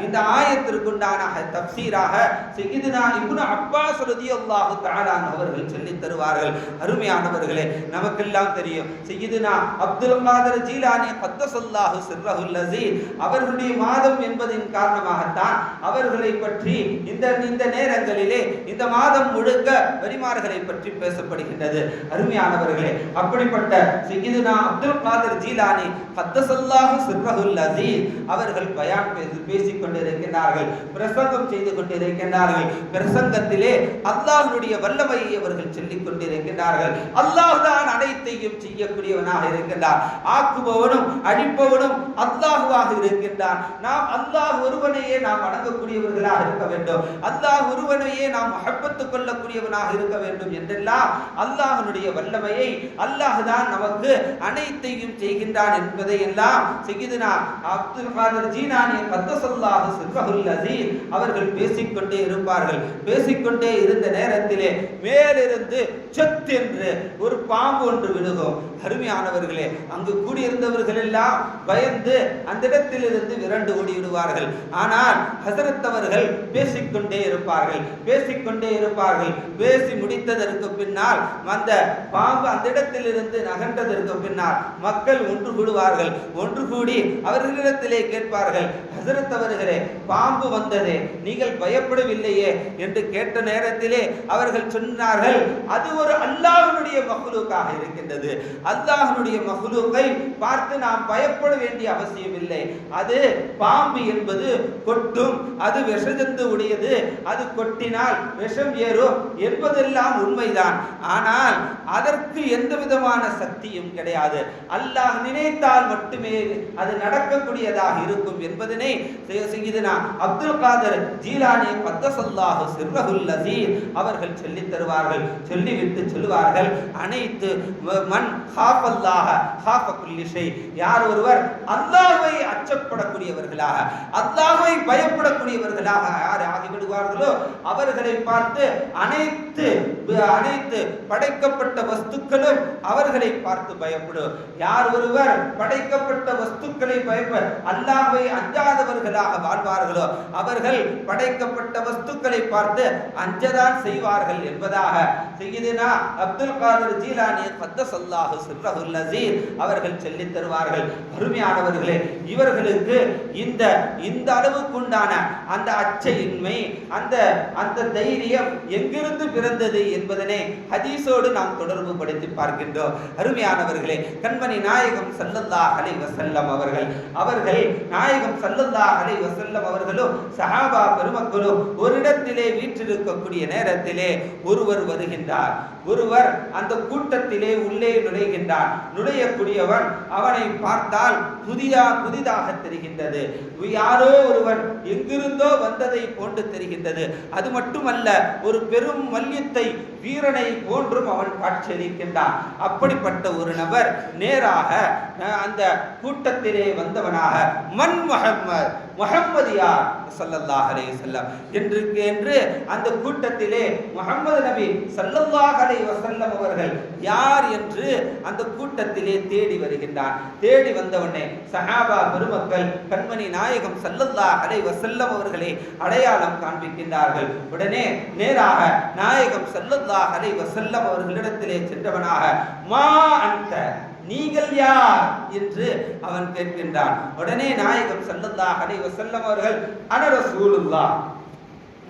இந்த ஆயத்திற்குண்டான தப்சீராக சய்யிதுனா இப்னு அப்பாஸ் ரலியல்லாஹு தஆலா அவர்கள் சொல்லித் தருவார்கள். அருமையானவர்களே, நமக்கெல்லாம் தெரியும் சய்யிதுனா அப்துல் காதர் ஜீலானி கத்தஸல்லாஹு சிர்ரஹுல் அஸீஸ் அவர்களுடைய மாதம் என்பதின் காரணமாகத்தான் அவர்களை பற்றி இந்த நேரங்களிலே இந்த மாதம் முழுக்க வரிமார்களை பற்றி பேசப்படுகின்றது. அருமையானவர்களே, அப்படிப்பட்ட சய்யிதுனா அப்துல் காதர் ஜீலானி கத்தஸல்லாஹு சிர்ரஹுல் அஸீஸ் அவர்கள் பயான் பேசிக் கொண்டிருக்கிறார்கள், பிரசங்கம் செய்து கொண்டிருக்கிறார்கள். பிரசங்கத்திலே அல்லாஹ்வுடைய வல்லமையை அவர்கள் சொல்லிக் கொண்டிருக்கிறார்கள். அல்லாஹ் தான் அனைத்தையும் செய்யக்கூடியவனாக இருக்கின்றார், ஆக்குபவனும் அழிப்பவனும் அல்லாஹ்வாக இருக்கின்றான். நாம் அல்லாஹ் ஒருவனையே நாம் வணங்கக்கூடியவர்களாக இருக்க வேண்டும், அல்லாஹ் ஒருவனையே நாம் மஹப்பத்து கொள்ளக்கூடியவனாக இருக்க வேண்டும் என்றெல்லாம் அல்லாஹ்வுடைய வல்லமையை அல்லாஹ் தான் நமக்கு அனைத்தையும் செய்கின்றான் என்பதை எல்லாம் சய்யிதுனா அப்துல் காதர் ஜீலானி கத்தஸல்லாஹு சிர்ரஹுல் அஸீஸ் அவர்கள் பேசிக்கொண்டே இருப்பார்கள். பேசிக்கொண்டே இருந்த நேரத்திலே மேலிருந்து சத் என்று ஒரு பாம்பு ஒன்று விழுகும். அருமையானவர்களே, அங்கு கூடியிருந்தவர்கள் எல்லாம் பயந்து அந்த இடத்திலிருந்து விரண்டு ஓடிவிடுவார்கள். ஆனால் ஹஸரத் அவர்கள் பேசிக்கொண்டே இருப்பார்கள். பேசி முடித்ததற்கு பின்னால் அந்த பாம்பு அந்த இடத்திலிருந்து நகன்றதற்கு பின்னால் மக்கள் ஒன்று கூடுவார்கள். ஒன்று கூடி அவர்களிடத்திலே கேட்பார்கள், ஹஸரத் அவர்களே, பாம்பு வந்ததே, நீங்கள் பயப்படவில்லையே என்று கேட்ட நேரத்திலே அவர்கள் சொன்னார்கள், அது ஒரு அல்லாஹ்வுடைய மக்லூக்காக இருக்கின்றது, அல்லாஹ்வுடைய மக்லூக்கை பார்த்து நாம் பயப்பட வேண்டிய அவசியம் இல்லை. அது பாம்பு என்பது கொட்டும், அது விஷஜந்து உடையது, அது கொட்டினால் விஷம் ஏறும் என்பதெல்லாம் உண்மைதான். ஆனால் அதற்கு எந்த விதமான சக்தியும் கிடையாது. அல்லாஹ் நினைத்தால் மட்டுமே அது நடக்கக்கூடியதாக இருக்கும் என்பதனை சய்யிதுனா அப்துல் காதர் ஜீலானி கத்தஸல்லாஹு சிர்ரஹுல் அஸீஸ் அவர்கள் சொல்லித் தருவார்கள். சொல்லிவிட்டு சொல்லுவார்கள், அனைத்து மன் ஹாஃபல்லாஹ ஹாஃப குல்லி ஷை, யார் ஒருவர் அல்லாஹ்வை அச்சப்படக்கூடியவர்களாக அல்லாஹ்வை பயப்படக்கூடியவர்களாக யார் ஆகிவிடுவார்களோ அவர்களை பார்த்து அனைத்து படைக்கப்பட்ட வஸ்துக்களும் அவர்களை பார்த்து பயப்படும். யார் ஒருவர் படைக்கப்பட்ட வஸ்துக்களை அல்லாஹ்வை அஞ்சாதவர்களாக வாழ்வார்களோ அவர்கள் படைக்கப்பட்ட வஸ்துக்களை பார்த்து அஞ்சதான் செய்வார்கள் என்பதாக சய்யிதுனா அப்துல் காதர் ஜீலானி கத்தஸல்லாஹு சிர்ரஹுல் அஸீஸ் அவர்கள் சொல்லித் தருவார்கள். அருமையானவர்களே, இவர்களுக்கு இந்த அளவுக்குண்டான அந்த அச்சையின்மை, அந்த தைரியம் எங்கிருந்து பிறந்தது என்பதனை ஹதீஸோடு நாம் தொடர்பு படுத்தி பார்க்கின்றோம். அருமையானவர்களே, கண்மணி நாயகம் ஸல்லல்லாஹு அலைஹி வஸல்லம் அவர்கள் நாயகம் ஸல்லல்லாஹு அலைஹி வஸல்லம் அவர்களும் சஹாபா பெருமக்களும் ஒரு இடத்திலே வீற்றிருக்கக்கூடிய நேரத்திலே ஒருவர் வருகின்றார். ஒருவர் அந்த கூட்டத்திலே உள்ளே நுழைகின்றான். நுழையக்கூடியவன் அவனை பார்த்தால் புதிதாக தெரிகின்றது. யாரோ ஒருவன் எங்கிருந்தோ வந்ததை போன்று தெரிகின்றது. அது மட்டுமல்ல, ஒரு பெரும் மல்யுத்தை வீரனை போன்றும் அவன் காட்சியளிக்கின்றான். அப்படிப்பட்ட ஒரு நபர் நேராக அந்த கூட்டத்திலே வந்தவனாக மன் முஹம்மது யார் ஸல்லல்லாஹு அலைஹி வஸல்லம் என்று அந்த கூட்டத்திலே முஹம்மது நபி ஸல்லல்லாஹு அலைஹி வஸல்லம் அவர்கள் யார் என்று அந்த கூட்டத்திலே தேடி வருகின்றான். தேடி வந்தவனே சஹாபா பெருமக்கள் கண்மணி நாயகம் ஸல்லல்லாஹு அலைஹி வஸல்லம் அவர்களை அடையாளம் காண்பிக்கின்றார்கள். உடனே நேராக நாயகம் ஸல்லல்லாஹு அலைஹி வஸல்லம் அவர்களிடத்திலே சென்றவனாக மா அன்த, நீங்கள் யார் என்று அவன் கேட்கின்றான். உடனே நாயகம் ஸல்லல்லாஹு அலைஹி வஸல்லம் அவர்கள் அன ரசூலுல்லாஹ்,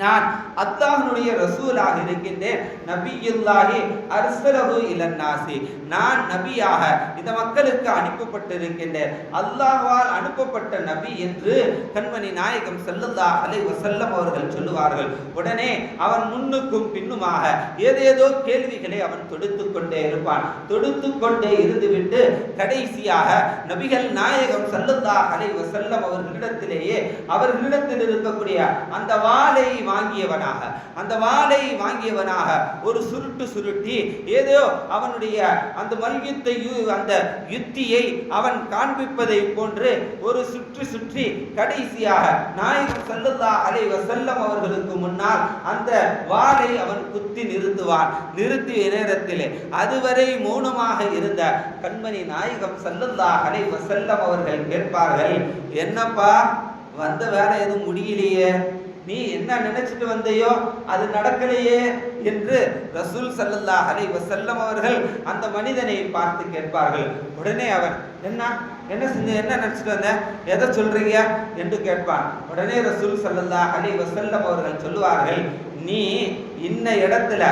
நான் அல்லாஹ்வுடைய ரசூலாக இருக்கின்றேன். நபியுல்லாஹி அர்ஸலஹு இலன் நாஸி, நான் நபியாக இந்த மக்களுக்கு அனுப்பப்பட்டிருக்கின்றேன், அல்லாஹ்வால் அனுப்பப்பட்ட நபி என்று கண்மணி நாயகம் ஸல்லல்லாஹு அலைஹி வஸல்லம் அவர்கள் சொல்லுவார்கள். உடனே அவன் முன்னுக்கும் பின்னுமாக ஏதேதோ கேள்விகளை அவன் தொடுத்துக் கொண்டே இருப்பான். தொடுத்துக் கொண்டே இருந்துவிட்டு கடைசியாக நபிகள் நாயகம் ஸல்லல்லாஹு அலைஹி வஸல்லம் அவர்களிடத்திலேயே அவர்களிடத்தில் இருக்கக்கூடிய அந்த வாளை வாங்கியவனாக ஒரு சுருட்டு சுருட்டி ஏதோ அவனுடைய அந்த மல்யுத்தை அந்த யுத்தியை அவன் காண்பிப்பதை போன்று ஒரு சுற்றி கடைசியாக நாயகம் ஸல்லல்லாஹு அலைஹி வஸல்லம் அவர்களுக்கு முன்னால் அந்த வாளை அவன் குத்தி நிறுத்துவான். நிறுத்திய நேரத்திலே அதுவரை மௌனமாக இருந்த கண்மணி நாயகம் ஸல்லல்லாஹு அலைஹி வஸல்லம் அவர்கள் கேட்பார்கள், என்னப்பா வந்த வேலை எதுவும் முடியலையே, நீ என்ன நினைச்சிட்டு வந்தையோ அது நடக்கலையே என்று ரசூல் ஸல்லல்லாஹு அலைஹி வஸல்லம் அவர்கள் அந்த மனிதனை பார்த்து கேட்பார்கள். உடனே அவன் என்ன செஞ்ச, என்ன நினைச்சிட்டு வந்த, எதை சொல்றீங்க என்று கேட்பான். உடனே ரசூல் ஸல்லல்லாஹு அலைஹி வஸல்லம் அவர்கள் சொல்லுவார்கள், நீ இன்ன இடத்துல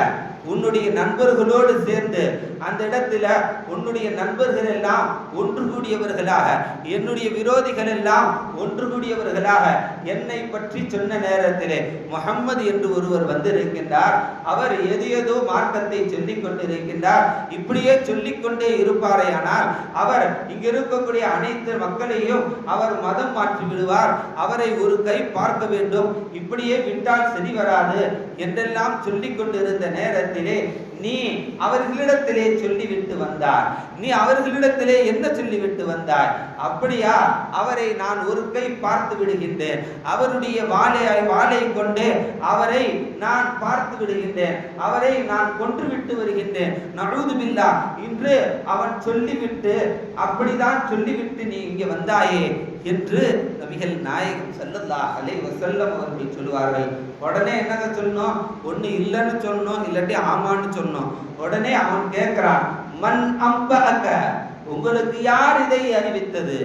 உன்னுடைய நண்பர்களோடு சேர்ந்து அந்த இடத்துல உன்னுடைய நண்பர்கள் எல்லாம் ஒன்று கூடியவர்களாக, என்னுடைய விரோதிகள் எல்லாம் ஒன்று கூடியவர்களாக என்னை பற்றி சொன்ன நேரத்திலே முஹம்மது என்று ஒருவர் வந்திருக்கின்றார், அவர் ஏதேதோ மார்க்கத்தை சொல்லிக் கொண்டிருக்கின்றார், இப்படியே சொல்லிக்கொண்டே இருப்பாரே ஆனால் அவர் இங்கு இருக்கக்கூடிய அனைத்து மக்களையும் அவர் மதம் மாற்றி விடுவார், அவரை ஒரு கை பார்க்க வேண்டும், இப்படியே விட்டால் சரி வராது என்றெல்லாம் சொல்லிக் கொண்டிருந்த நேரத்திலே நீ அவர்களிடத்திலே சொல்லிவிட்டு வந்தாய். நீ அவர்களிடத்திலே என்ன சொல்லிவிட்டு வந்தாய்? அப்படியா, அவரை நான் ஒரு கை பார்த்து விடுகின்றேன், அவருடைய வாளை கொண்டு அவரை நான் பார்த்து விடுகின்றேன், அவரை நான் கொன்றுவிட்டு வருகின்றேன், நஊது பில்லாஹ் என்று அவன் சொல்லிவிட்டு, அப்படிதான் சொல்லிவிட்டு நீ இங்கே வந்தாயே என்று நபிகள் நாயகம் ஸல்லல்லாஹு அலைஹி வஸல்லம் அவர்கள் சொல்லுவார்கள். உடனே என்னங்க சொல்லணும்? ஒண்ணு இல்லைன்னு சொல்லணும், இல்லாட்டி ஆமான்னு சொல்லணும். உடனே அவன் கேட்கிறான், மன் அம்பஅக, உங்களுக்கு யார் இதை அறிவித்தது,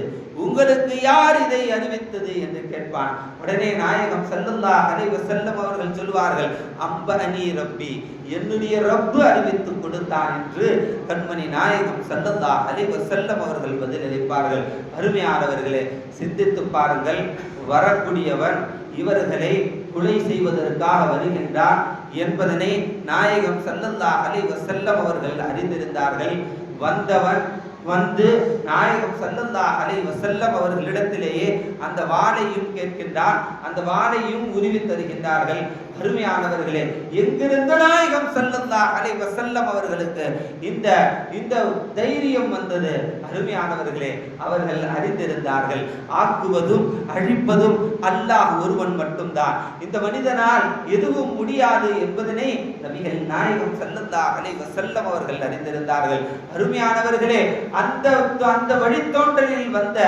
உங்களுக்கு யார் இதை அறிவித்தது என்று கேட்பான். உடனே நாயகம் ஸல்லல்லாஹு அலைஹி வஸல்லம் அவர்கள் சொல்வார்கள், அம்பஅனி ரப்பி, என்னுடைய ரப்பு அறிவித்து கொடுத்தான் என்று கண்மணி நாயகம் ஸல்லல்லாஹு அலைஹி வஸல்லம் அவர்கள் பதிலளிப்பார்கள். அருமையானவர்களே, சிந்தித்து பாருங்கள், வரக்கூடியவன் இவர்களை கொலை செய்வதற்காக வருகின்றார் என்பதனை நாயகம் ஸல்லல்லாஹு அலைஹி வஸல்லம் அவர்கள் அறிந்திருந்தார்கள். வந்தவன் வந்து நாயகம் ஸல்லல்லாஹு அலைஹி வஸல்லம் அவர்களிடத்திலேயே அந்த வாளையும் கேட்கின்றான், அந்த வாளையும் உருவி தருகின்றார்கள். அருமையானவர்களே, எங்கிருந்து நாயகம் ஸல்லல்லாஹு அலைஹி வஸல்லம் அவர்களுக்கு இந்த தைரியம் வந்தது? அருமையானவர்களே, அவர்கள் அறிந்திருந்தார்கள், ஆக்குவதும் அழிப்பதும் அல்லாஹ் ஒருவன் மட்டும்தான், இந்த மனிதனால் எதுவும் முடியாது என்பதனை நபிகள் நாயகம் ஸல்லல்லாஹு அலைஹி வஸல்லம் அவர்கள் அறிந்திருந்தார்கள். அருமையானவர்களே, அந்த வழித்தோன்றலில் வந்த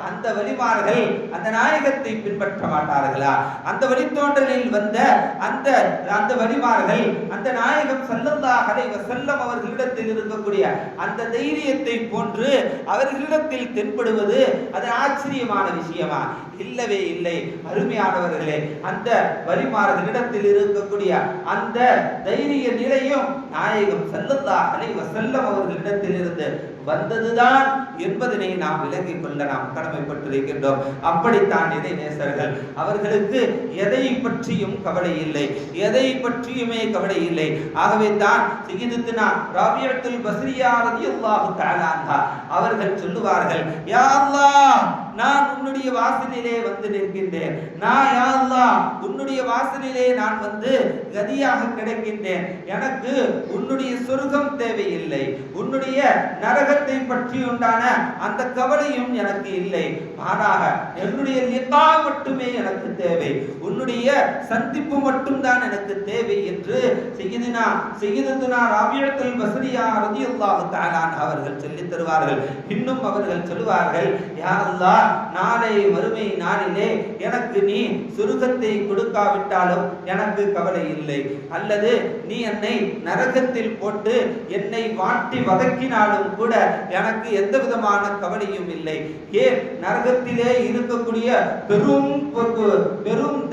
அந்த வலிமார்கள் அந்த நாயகத்தை பின்பற்ற மாட்டார்களா? அந்த வழித்தோன்றலில் வந்த அந்த வலிமார்கள் அந்த நாயகம் ஸல்லல்லாஹு அலைஹி வஸல்லம் அவர்களிடத்தில் இருக்கக்கூடிய அந்த தைரியத்தை போன்று அவர்களிடத்தில் தென்படுவது அது ஆச்சரியமான விஷயமா? இல்லவே இல்லை. அருமையானவர்களே, அந்த வலிமார்களிடத்தில் இருக்கக்கூடிய அந்த தைரிய நிலையும் நாயகம் ஸல்லல்லாஹு அலைஹி வஸல்லம் அவர்களிடத்தில் இருந்து வந்ததுதான் என்பதனை நாம் விளங்கிக் கொள்ள நாம் கடமைப்பட்டிருக்கின்றோம். அப்படித்தான் இறை நேசர்கள், அவர்களுக்கு எதை பற்றியும் கவலை இல்லை, எதை பற்றியுமே கவலை இல்லை. ஆகவே தான் சய்யிதுனா ராபியத்துல் பஸ்ரியா ரலியல்லாஹு தஆலா அன்ஹா அவர்கள் சொல்லுவார்கள், யா அல்லாஹ், நான் உன்னுடைய வாசலிலே வந்து நிற்கின்றேன், நான் யா அல்லாஹ் உன்னுடைய வாசலிலே நான் வந்து கதியாக கிடைக்கின்றேன், எனக்கு உன்னுடைய சொர்க்கம் தேவையில்லை, உன்னுடைய நரகத்தை பற்றி உண்டான அந்த கவலையும் எனக்கு இல்லை, மாறாக என்னுடைய லிகா மட்டுமே எனக்கு தேவை, உன்னுடைய சந்திப்பு மட்டும்தான் எனக்கு தேவை என்று சய்யிதுனா ராபியத்துல் பஸ்ரியா ரலியல்லாஹு தஆலா அவர்கள் சொல்லித் தருவார்கள். இன்னும் அவர்கள் சொல்லுவார்கள், யா அல்லாஹ், நாளை மறுமை நாளிலே எனக்கு நீ சுருகத்தை கொடுக்காவிட்டாலும் எனக்கு கவலை இல்லை, அல்லது நீ என்னை நரகத்தில் போட்டு என்னை வாட்டி வதக்கினாலும் கூட எனக்கு எந்த விதமான கவலையும் இல்லை. ஏன் நரகத்திலே இருக்கக்கூடிய பெரும்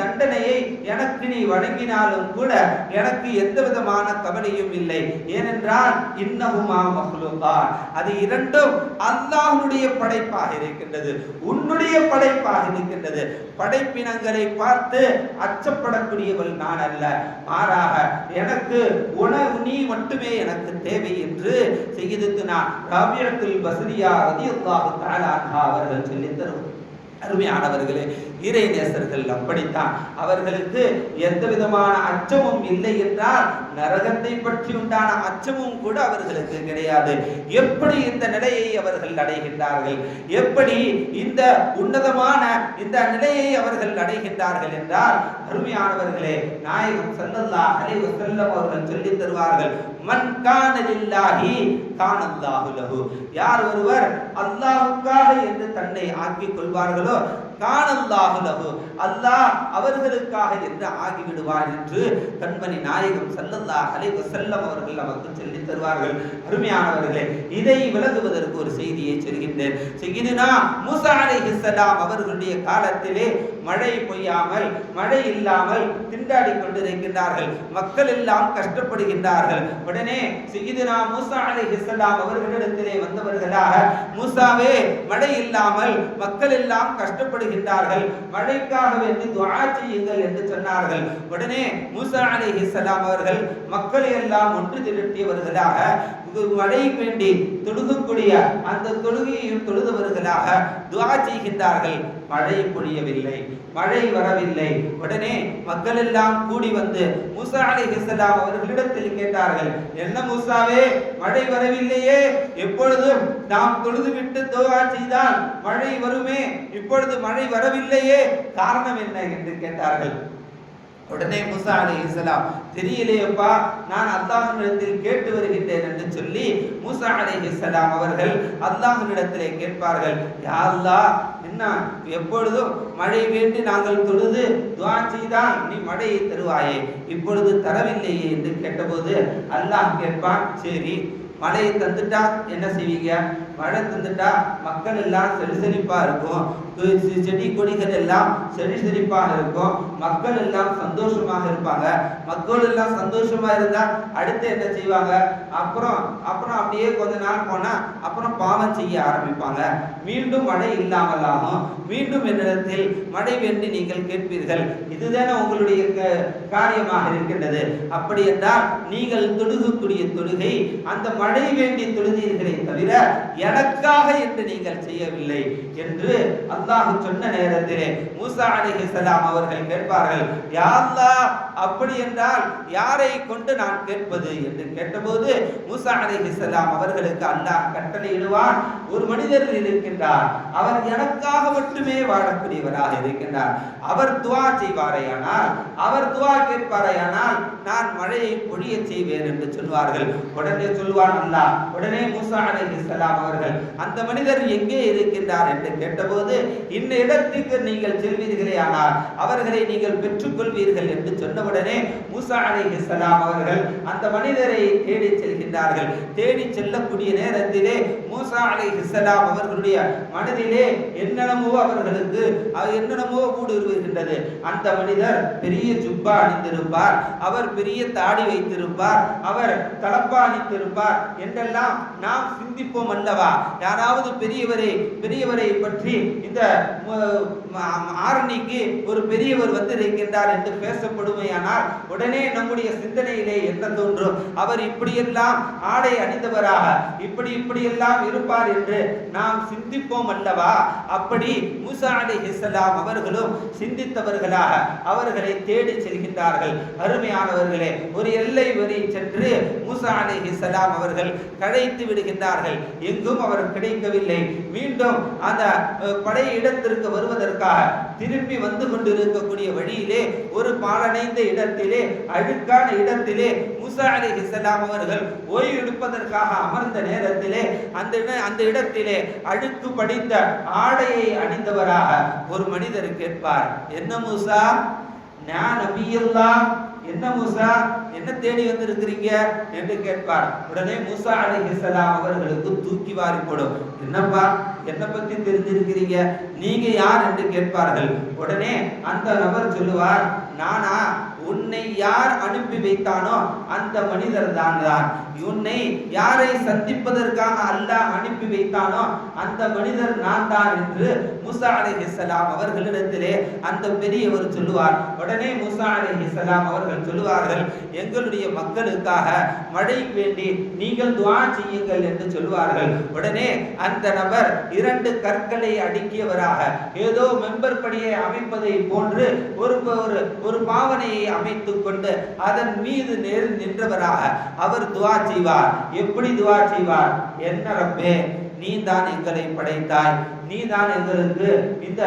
தண்டனையை எனக்கு நீ வழங்கினாலும் கூட எனக்கு எந்த விதமான கவலையும் இல்லை. ஏனென்றால் இன்னஹுமா மஹ்லூகான், அது இரண்டும் அல்லாஹ்வுடைய படைப்பாக இருக்கின்றது, உன்னுடைய படைப்பாக இருக்கின்றது. படைப்பினங்களை பார்த்து அச்சப்படக்கூடியவள் நான் அல்ல, மாறாக எனக்கு நீ மட்டுமே எனக்கு தேவை என்று சய்யிதத்துனா ராபியத்துல் பஸ்ரியா ரலியல்லாஹு தஆலா அன்ஹா அவர்கள் சொல்லித் தருவார். அருமையானவர்களே, இறை நேசர்கள் அப்படித்தான். அவர்களுக்கு எந்த விதமான அச்சமும் இல்லை என்றால் நரகத்தை பற்றி உண்டான அச்சமும் கூட அவர்களுக்கு கிடையாது. எப்படி இந்த நிலையை அவர்கள் அடைகின்றார்கள், எப்படி இந்த உன்னதமான இந்த நிலையை அவர்கள் அடைகின்றார்கள் என்றால், அருமையானவர்களே, நாயகம் ஸல்லல்லாஹு அலைஹி வஸல்லம் அவர்கள் சொல்லித் தருவார்கள், மன் கான லில்லாஹி கானல்லாஹு லஹு, யார் ஒருவர் அல்லாஹ்வுக்காக என்று தன்னை ஆக்கிக் கொள்வார்களோ கானல்லாஹு லஹு, அல்லாஹ் அவர்களுக்காக என்று ஆகிவிடுவார் என்று கண்மணி நாயகம் ஸல்லல்லாஹு அலைஹி வஸல்லம் அவர்கள் நமக்கு சொல்லித் தருவார்கள். அருமையானவர்களே, இதை விளக்குவதற்கு ஒரு செய்தியை சொல்கின்றேன். சய்யிதுனா மூஸா அலைஹிஸ்ஸலாம் அவர்களுடைய காலத்திலே மழை பெய்யாமல், மழை இல்லாமல் திண்டாடி கொண்டிருக்கின்றார்கள், மக்கள் எல்லாம் கஷ்டப்படுகின்றார்கள். உடனே சய்யிதுனா மூஸா அலைஹிஸ்ஸலாம் அவர்களிடத்திலே வந்தவர்களாக, மூஸாவே, மழை இல்லாமல் மக்கள் எல்லாம் கஷ்டப்படுகின்றார்கள், மழைக்காக வேண்டி துஆ செய்யுங்கள் என்று சொன்னார்கள். உடனே மூஸா அலைஹிஸ்ஸலாம் அவர்கள் மக்களை எல்லாம் ஒன்று திரட்டியவர்களாக மழை வேண்டி தொழுகக்கூடிய அந்த தொழுகையையும் தொழுதவர்களாக துஆ செய்கின்றார்கள். மழை பொழியவில்லை, மழை வரவில்லை. உடனே மக்கள் எல்லாம் கூடி வந்து மூஸா அலைஹிஸ்ஸலாம் அவர்களிடத்தில் கேட்டார்கள், என்ன மூஸாவே, மழை வரவில்லையே, எப்பொழுதும் நாம் தொழுதுவிட்டு துஆ செய்தால் மழை வருமே, இப்பொழுது மழை வரவில்லையே, காரணம் என்ன என்று கேட்டார்கள். உடனே மூஸா அலைஹிஸ்ஸலாம், தெரியலையப்பா, நான் அல்லாஹ்விடத்தில் கேட்டு வருகின்றேன் என்று சொல்லி மூஸா அலைஹிஸ்ஸலாம் அவர்கள் அல்லாஹ்விடத்திலே கேட்பார்கள், யா அல்லாஹ், என்ன எப்பொழுதும் மழை வேண்டி நாங்கள் தொழுது துஆ செய்தால் நீ மழையை தருவாயே, இப்பொழுது தரவில்லையே என்று கேட்டபோது அல்லாஹ் கேட்பான், சரி மழையை தந்துட்டா என்ன செய்வீங்க? மழை தந்துட்டா மக்கள் எல்லாம் செழிப்பா இருக்கும், செடி கொடிகள் எல்லாம் செழிப்பாக இருக்கும், மக்கள் எல்லாம் சந்தோஷமாக இருப்பாங்க. மக்கள் எல்லாம் சந்தோஷமா இருந்தா அடுத்து என்ன செய்வாங்க? அப்புறம் அப்படியே கொஞ்ச நாள் போனா அப்புறம் பாவம் செய்ய ஆரம்பிப்பாங்க, மீண்டும் மழை இல்லாமல் ஆகும், மீண்டும் என்னிடத்தில் மழை வேண்டி நீங்கள் கேட்பீர்கள், இதுதானே உங்களுடைய காரியமாக இருக்கின்றது. அப்படி என்றால் நீங்கள் தொழுகக்கூடிய தொழுகை அந்த மழை வேண்டி தொழுதீர்களே தவிர எனக்காக என்று நீங்கள் செய்யவில்லை என்று அல்லாஹ் சொன்ன நேரத்திலே மூஸா அலைஹிஸ்ஸலாம் அவர்கள் கேட்பார்கள், யா அல்லாஹ், அப்படி என்றால் யாரை கொண்டு நான் கேட்பது என்று கேட்டபோது மூஸா அலைஹிஸ்ஸலாம் அவர்களுக்கு அல்லாஹ் கட்டளையிடுவான், ஒரு மனிதர் இருக்கின்றார், அவர் எனக்காக மட்டுமே வாழக்கூடியவராக இருக்கின்றார், அவர் துஆ செய்வாரையானால், அவர் துஆ கேட்பாரையானால் நான் மழையை பொழிய செய்வேன் என்று சொல்வார்கள். உடனே சொல்வான் அல்லாஹ், உடனே மூஸா அலைஹிஸ்ஸலாம் அவர்கள், அந்த மனிதர் எங்கே இருக்கின்றார் என்று கேட்டபோது, இந்த இடத்துக்கு நீங்கள் செல்வீர்களே ஆனால் அவர்களை நீங்கள் பெற்றுக்கொள்வீர்கள் என்று சொன்னவுடனே மூஸா அலைஹிஸ்ஸலாம் அவர்கள் அந்த மனிதரை தேடி செல்கின்றார்கள். தேடி செல்லக்கூடிய நேரத்திலே மூஸா அலைஹிஸ்ஸலாம் அவர்களுடைய மனதிலே என்னென்னமோ அவர்களுக்கு என்னென்னமோ கூடுகின்றது. அந்த மனிதர் பெரிய ஜுப்பா அணிந்திருப்பார், அவர் பெரிய தாடி வைத்திருப்பார், அவர் தலப்பா அணிந்திருப்பார் என்றெல்லாம் நாம் சிந்திப்போம் அல்லவா? யாராவது பெரியவரை பற்றி இந்த ஆரணிக்கு ஒரு பெரியவர் வந்திருக்கின்றார் என்று பேசப்படுமையானால் உடனே நம்முடைய சிந்தனையிலே என்ன தோன்றும்? அவர் இப்படியெல்லாம் ஆடை அணிந்தவராக இப்படியெல்லாம் இருப்பார் என்று நாம் சிந்திப்போம் அல்லவா? அப்படி மூஸா அலைஹிஸ்ஸலாம் அவர்களும் சிந்தித்தவர்களாக அவர்களை தேடி செல்கின்றார்கள். அருமையானவர்களே, ஒரு எல்லை வரை சென்று மூஸா அலைஹிஸ்ஸலாம் அவர்கள் கழைத்து விடுகின்றார்கள். எங்கும் அவர் கிடைக்கவில்லை. மீண்டும் அந்த படை இடத்திற்கு வருவதற்காக திரும்பி வந்து கொண்டிருக்கக்கூடிய வழியிலே ஒரு பாழடைந்த இடத்திலே, அழுக்கான இடத்திலே மூசா அலைஹிஸ்ஸலாம் அவர்கள் ஓய்வு எடுப்பதற்காக அமர்ந்த நேரத்திலே அந்த இடத்திலே அழுக்கு படிந்த ஆடையை அணிந்தவராக ஒரு மனிதர் கேட்பார், என்ன மூசா, நான் நபியல்லாஹ், என்ன மூசா என்ன தேடி வந்திருக்கிறீங்க என்று கேட்பார். உடனே மூசா அலைஹிஸ்ஸலாம் அவர்களுக்கு தூக்கி வாரி போடும். என்னப்பா, என்ன பத்தி தெரிஞ்சிருக்கிறீங்க, நீங்க யார் என்று கேட்பார்கள். உடனே அந்த நபர் சொல்லுவார், நானா, உன்னை யார் அனுப்பி வைத்தானோ அந்த மனிதர் தான். உன்னை யாரை சந்திப்பதற்காக அல்லாஹ் அனுப்பி வைத்தானோ அந்த மனிதர் நான் தான் என்று மூசா அலைஹிஸ்ஸலாம் அவர்களிடத்திலே அந்த பெரியவர் சொல்லுவார். உடனே மூசா அலைஹிஸ்ஸலாம் அவர்கள் சொல்லுவார்கள், எங்களுடைய மக்களுக்காக மழை வேண்டி நீங்கள் துஆ செய்யுங்கள் என்று சொல்லுவார்கள். உடனே அந்த நபர் 2 கற்களை அடுக்கியவராக ஏதோ மெம்பர் படியை அமைப்பதை போன்று ஒரு பாவனையை அமைத்துக் கொண்டு அதன் மீது நின்றவராக அவர் துஆ செய்வார். எப்படி துஆ செய்வார்? என்ன ரப்பே, நீ தான் எங்களை படைத்தாய், நீ தான் எங்களுக்கு இந்த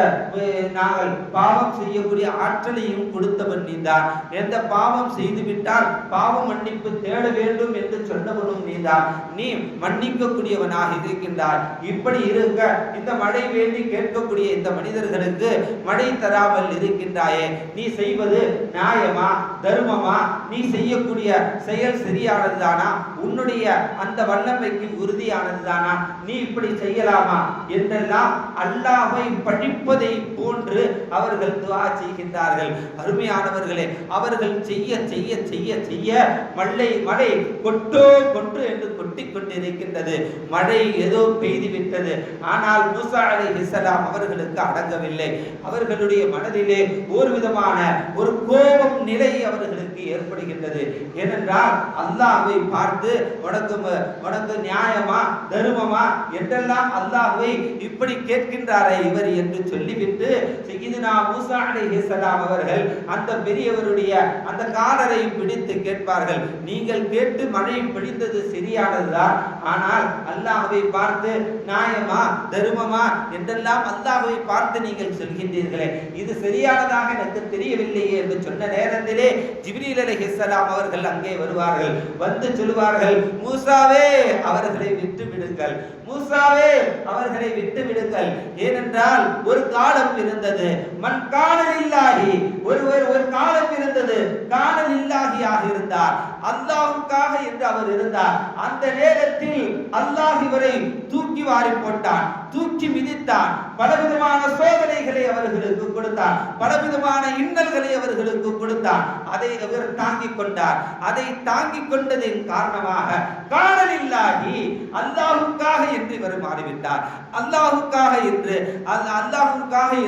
நாங்கள் பாவம் செய்யக்கூடிய ஆற்றலையும் கொடுத்தவன் நீதான். எந்த பாவம் செய்துவிட்டால் பாவ மன்னிப்பு தேட வேண்டும் என்று சொன்னவனும் நீதான். நீ மன்னிக்க கூடியவனாக இருக்கின்றார். இப்படி இருக்க இந்த மழை வேண்டி கேட்கக்கூடிய இந்த மனிதர்களுக்கு மழை தராமல் இருக்கின்றாயே, நீ செய்வது நியாயமா, தர்மமா, நீ செய்யக்கூடிய செயல் சரியானதுதானா, உன்னுடைய அந்த வல்லமைக்கு உறுதியானதுதானா, நீ இப்படி செய்யலாமா என்றெல்லாம் அல்லாஹ்வை படிப்பதை போன்று அவர்கள் துஆ செய்கின்றார்கள். அருமையானவர்களே, அவர்கள் செய்ய செய்ய செய்ய செய்ய மழை கொட்டு என்று கொட்டிக் கொண்டிருக்கின்றது. மழை ஏதோ பெய்து விட்டது. ஆனால் மூசா அலைஹிஸ்ஸலாம் அவர்களுக்கு அடங்கவில்லை. அவர்களுடைய மனதிலே ஒரு விதமான ஒரு கோபம் நிலை அவர்களுக்கு ஏற்படுகின்றது. ஏனென்றால் அல்லாஹ்வை பார்த்து உனக்கு நியாயமா, தர்மமா என்றெல்லாம் அல்லாஹ்வை இப்படி கேட்கின்றாரே இவர் என்று சொல்லிவிட்டு சையதுனா மூசா அலைஹிஸ்ஸலாம் அவர்கள் அந்த பெரியவருடைய அந்த காலரை பிடித்து கேட்பார்கள், நீங்கள் கேட்டு மழை பிடித்தது சரியானதுதான், ஆனால் அல்லாஹ்வை பார்த்து நியாயமா, தர்மமா என்றெல்லாம் அல்லாஹ்வை பார்த்து நீங்கள் சொல்கின்றீர்களே, இது சரியானதாக எனக்கு தெரியவில்லையே என்று சொன்ன நேரத்திலே ஜிப்ரீல் அலைஹிஸ்ஸலாம் அவர்கள் அங்கே வருவார்கள். வந்து சொல்வார்கள், மூசாவே அவர்களை விட்டு விடுங்கள், மூசாவே அவர்களை விட்டு விடுங்கள். ஏனென்றால் ஒரு காலம் இருந்தது, மன் கானலில்லாஹி, ஒரு காலம் இருந்தது, கானலில்லாஹியாக இருந்தார், அல்லாஹ்வுக்காக என்று அவர் இருந்தார். அந்த நேரத்தில் அல்லாஹ் இவரை தூக்கி வாரி போட்டான், தூக்கி மிதித்தான், பலவிதமான சோதனைகளை அவர்களுக்கு கொடுத்தான், பலவிதமான இன்னல்களை அவர்களுக்கு கொடுத்தான். அதை அவர் தாங்கிக் கொண்டார். அதை தாங்கிக் கொண்டதின் காரணமாக கானலில்லாஹி, அல்லாஹ்வுக்காக என்று இவர் மாறிவிட்டார். அல்லாஹ்வுக்காக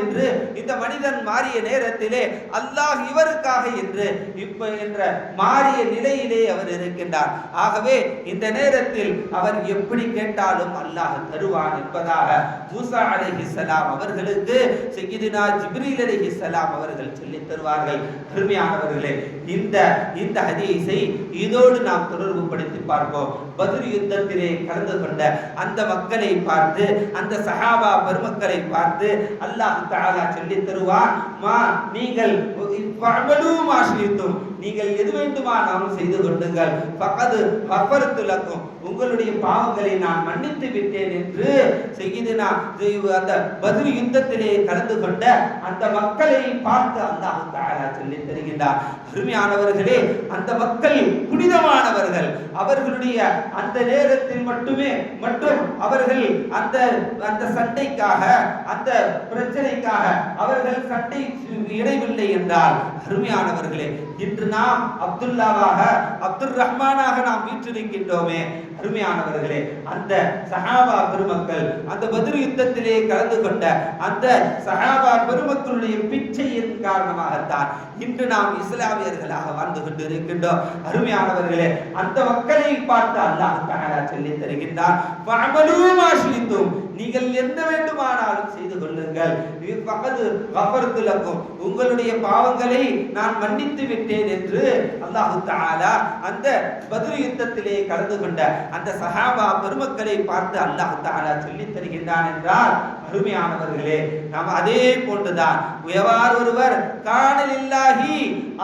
என்று இந்த மனிதன் மாறிய நேரத்திலே அல்லாஹ் இவருக்காக என்று இப்ப என்ற மாறிய நிலையிலே அவர் இருக்கின்றார். ஆகவே இந்த நேரத்தில் அவர் எப்படி கேட்டாலும் அல்லாஹ் தருவான் என்பதாக மூசா அலைஹிஸ்ஸலாம் அவர்களுக்கு சையதுனா ஜிப்ரீல் அலைஹிஸ்ஸலாம் அவர்கள் சொல்லித் தருவார்கள். அருமையானவர்களே, இந்த ஹதீஸை இதோடு நாம் தொடர்பு படுத்தி பார்ப்போம். பத்ர் யுத்தத்திலே கலந்து கொண்ட அந்த மக்களை பார்த்து, அந்த சஹாபா பெருமக்களை பார்த்து அல்லாஹ் தஆலா சொல்லித் தருவான், நீங்கள் நீங்கள் எது வேண்டுமானாலும் செய்து கொள்ளுங்கள், ஃபகது கஃபர்து லக்கும், உங்களுடைய பாவங்களை நான் மன்னித்து விட்டேன் என்று சையதுனா அந்த பத்ர் யுத்தத்திலே கலந்து கொண்ட அந்த மக்களை பார்த்து அல்லாஹ் தஆலா சொல்லித் தருகின்றார். அருமையானவர்களே, அந்த மக்கள் புனிதமானவர்கள். அவர்களுடைய அந்த நேரத்தில் மற்றும் அவர்கள் அந்த சண்டைக்காக, அந்த பிரச்சனைக்காக அவர்கள் சண்டை இடைவில்லை என்றால், அருமையானவர்களே, இன்று நாம் அப்துல்லாவாக, அப்துல் ரஹ்மானாக நாம் வீற்றிருக்கின்றோமே. அருமையானவர்களே, அந்த சஹாபா பெருமக்கள் அந்த பத்ர் யுத்தத்திலே கலந்து கொண்ட அந்த சஹாபா பெருமக்களுடைய பிச்சையின் காரணமாகத்தான் இன்று நாம் இஸ்லாமியர்களாக வாழ்ந்து கொண்டிருக்கின்றோம். அருமையானவர்களே, அந்த மக்களை பார்த்து அல்லாஹ் தஆலா சொல்லித் தருகின்றார், ஃபஅமலூ மா ஷி'தும், நீங்கள் என்ன வேண்டுமானாலும் செய்து கொள்ளுங்கள், உங்களுடைய பாவங்களை நான் மன்னித்து விட்டேன் என்று அல்லாஹு தஆலா அந்த பத்ர் யுத்தத்திலே கலந்து கொண்ட அந்த சஹாபா பெருமக்களை பார்த்து அல்லாஹு தஆலா சொல்லித் தருகின்றான் என்றால், அருமையானவர்களே, நாம் அதே போன்றுதான் எவ்வாறு ஒருவர் காணலில்லாஹி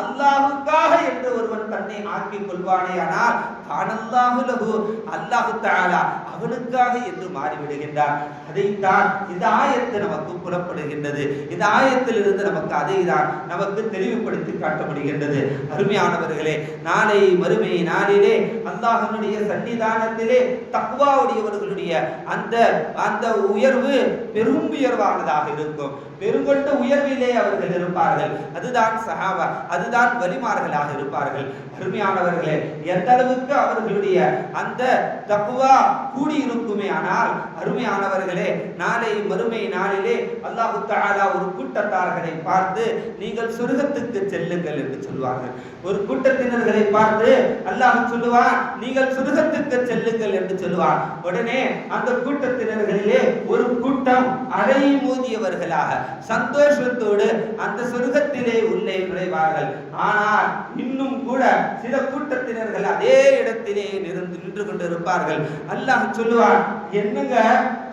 அல்லாஹுக்காக என்று ஒருவன் தன்னை ஆக்கிக் கொள்வானே, ஆனால் காணல்லாஹு லஹு அல்லாஹு தஆலா அவனுக்காக என்று மாறிவிடுகின்றார். அதைத்தான் இந்த ஆயத்து நமக்கு புறப்படுகின்றது. இந்த ஆயத்திலிருந்து நமக்கு அதை தான் நமக்கு தெளிவுபடுத்தி காட்ட முடிகின்றது. அருமையானவர்களே, நாளை மறுமை நாளிலே அல்லாஹ்வுடைய சன்னிதானத்திலே தக்வாவுடையவர்களுடைய அந்த அந்த உயர்வு பெரும் உயர்வானதாக இருக்கும். பெருங்கொண்ட உயர்விலே அவர்கள் இருப்பார்கள். அதுதான் சஹாபா, அதுதான் வலிமார்களாக இருப்பார்கள். அருமையானவர்களே, எந்த அளவுக்கு அவர்களுடைய அந்த தக்வா கூடியிருக்குமே, ஆனால் அருமையானவர்களே, நாளை மறுமை நாளிலே அல்லாஹு தஆலா ஒரு கூட்டத்தார்களை பார்த்து நீங்கள் சொர்க்கத்துக்கு செல்லுங்கள் என்று சொல்வார்கள். ஒரு கூட்டத்தினர்களை பார்த்து அல்லாஹ் சொல்லுவான், நீங்கள் சொர்க்கத்துக்கு செல்லுங்கள் என்று சொல்லுவான். உடனே அந்த கூட்டத்தினர்களிலே ஒரு கூட்டம் அலை மோதியவர்களாக சந்தோஷத்தோடு அந்த சொர்க்கத்திலே உள்ளே நுழைவார்கள். ஆனால் இன்னும் கூட சில கூட்டத்தினர்கள் அதே இடத்திலே நின்று கொண்டிருப்பார்கள். அல்லாஹ் சொல்லுவான், என்னங்க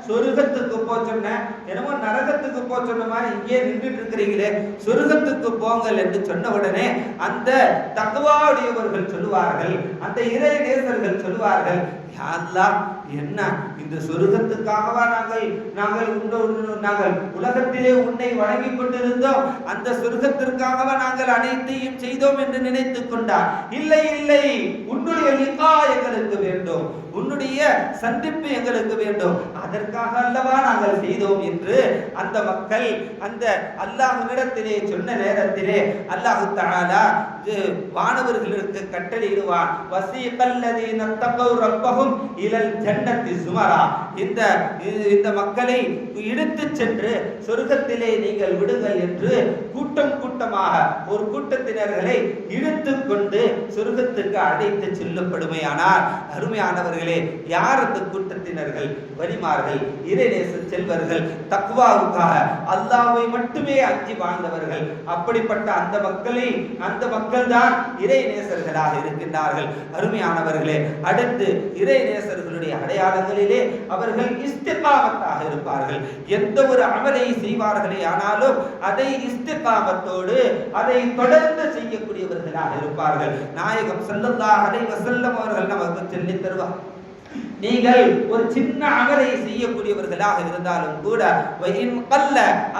சொர்க்கத்துக்கு போச்சோன்ன என்னமோ நரகத்துக்கு போச்சோன்ன மாதிரி இங்கே நின்றுட்டு இருக்கிறீங்களே, சொர்க்கத்துக்கு போங்கள் என்று சொன்ன உடனே அந்த தக்வாவுடையவர்கள் சொல்லுவார்கள், அந்த இறை நேசர்கள் சொல்லுவார்கள், யா அல்லாஹ், என்ன இந்த சொர்க்கத்துக்காகவா நாங்கள் உலகத்திலே உன்னை வழங்கி கொண்டிருந்தோம், அந்த சொர்க்கத்திற்காகவா நாங்கள் அனைத்தையும் செய்தோம் என்று நினைத்துக் கொண்டார். இல்லை இல்லை, உன்னுடைய லிகா எங்களுக்கு வேண்டும், உன்னுடைய சந்திப்பு எங்களுக்கு வேண்டும், அதற்காக அல்லவா நாங்கள் செய்தோம் என்று அந்த மக்கள் அந்த அல்லாஹ்விடத்திலே சொன்ன நேரத்திலே அல்லாஹ் தஆலா வானவர்களுக்கு கட்டளையிடுவான், வஸீகல்லதீன தகவ் ரப்பஹும் இலல் ஜன்னத்தி சுமரா, இந்த மக்களை இழுத்து சென்று சொர்க்கத்திலே நீங்கள் விடுங்கள் என்று கூட்டம் கூட்டமாக ஒரு கூட்டத்தினர்களை இழுத்து கொண்டு சொர்க்கத்துக்கு அழைத்து செல்லப்படுமையானால், அருமையானவர்களே, யார் அந்த கூட்டத்தினர்கள்? வலிமார்கள், இறைநேச செல்வர்கள், தக்வாவுக்காக அல்லாஹ்வை மட்டுமே அஞ்சி வாழ்ந்தவர்கள். அப்படிப்பட்ட அந்த மக்கள் தான் இறைநேசர்களாக இருக்கின்றார்கள். அருமையானவர்களே, அடுத்து இறைநேசர்களுடைய அடையாளங்களிலே அவர்கள் இஸ்திகாமத்தாக இருப்பார்கள். எந்த ஒரு அமலை செய்வார்களே ஆனாலும் அதை இஸ்திகாமத்தோடு அதை தொடர்ந்து செய்யக்கூடியவர்களாக இருப்பார்கள். நாயகம் ஸல்லல்லாஹு அலைஹி வஸல்லம் அவர்கள் நமக்கு சொல்லித் தருவார், நீங்கள் ஒரு சின்ன அமலை செய்யக்கூடியவர்களாக இருந்தாலும் கூட,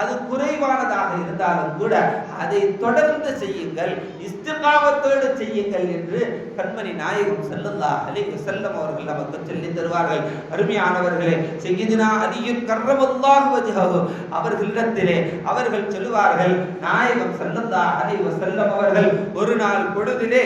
அது குறைவானதாக இருந்தாலும் கூட அதை தொடர்ந்து செய்யுங்கள், இஸ்திகாமத்தோடு செய்யுங்கள் என்று கண்மணி நாயகம் ஸல்லல்லாஹு அலைஹி வஸல்லம் அவர்கள் நமக்கு சொல்லித் தருவார்கள். அருமையானவர்களே, சய்யிதுனா அலி கர்ரமல்லாஹு வஜ்ஹஹு அவர்களிடத்திலே அவர்கள் சொல்லுவார்கள், நாயகம் ஸல்லல்லாஹு அலைஹி வஸல்லம் அவர்கள் ஒரு நாள் பொழுதிலே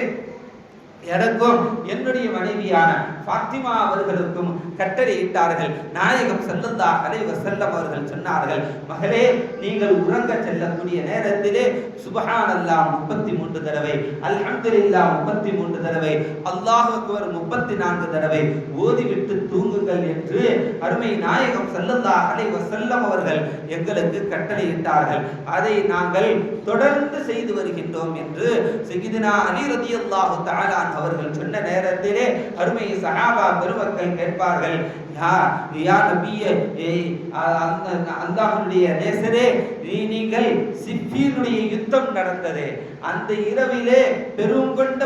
எனக்கும் என்னுடைய மனைவியான ஃபாத்திமா அவர்களுக்கும் கட்டளையிட்டார்கள். நாயகம் ஸல்லல்லாஹு அலைஹி வஸல்லம் அவர்கள் சொன்னார்கள், மகளே, நீங்கள் உறங்க செல்லக்கூடிய நேரத்திலே சுப்ஹானல்லாஹ் 33 தடவை, அல்ஹம்துலில்லாஹ் 33 தடவை, அல்லாஹு அக்பர் 34 தடவை ஓதிவிட்டு தூங்குங்கள் என்று அருமை நாயகம் ஸல்லல்லாஹு அலைஹி வஸல்லம் அவர்கள் எங்களுக்கு கட்டளையிட்டார்கள். அதை நாங்கள் தொடர்ந்து செய்து வருகின்றோம் என்று சய்யிதுனா அலி ரலியல்லாஹு தஆலா அவர்கள் சொன்ன நேரத்திலே அருமை சஹாபா பெருமக்கள் கேட்பார்கள், யா நபியே, அல்லாஹ்வுடைய நேசரே, நீங்கள் சிஃபீனுடைய யுத்தம் நடந்ததே, அந்த இரவிலே பெருங்கொண்ட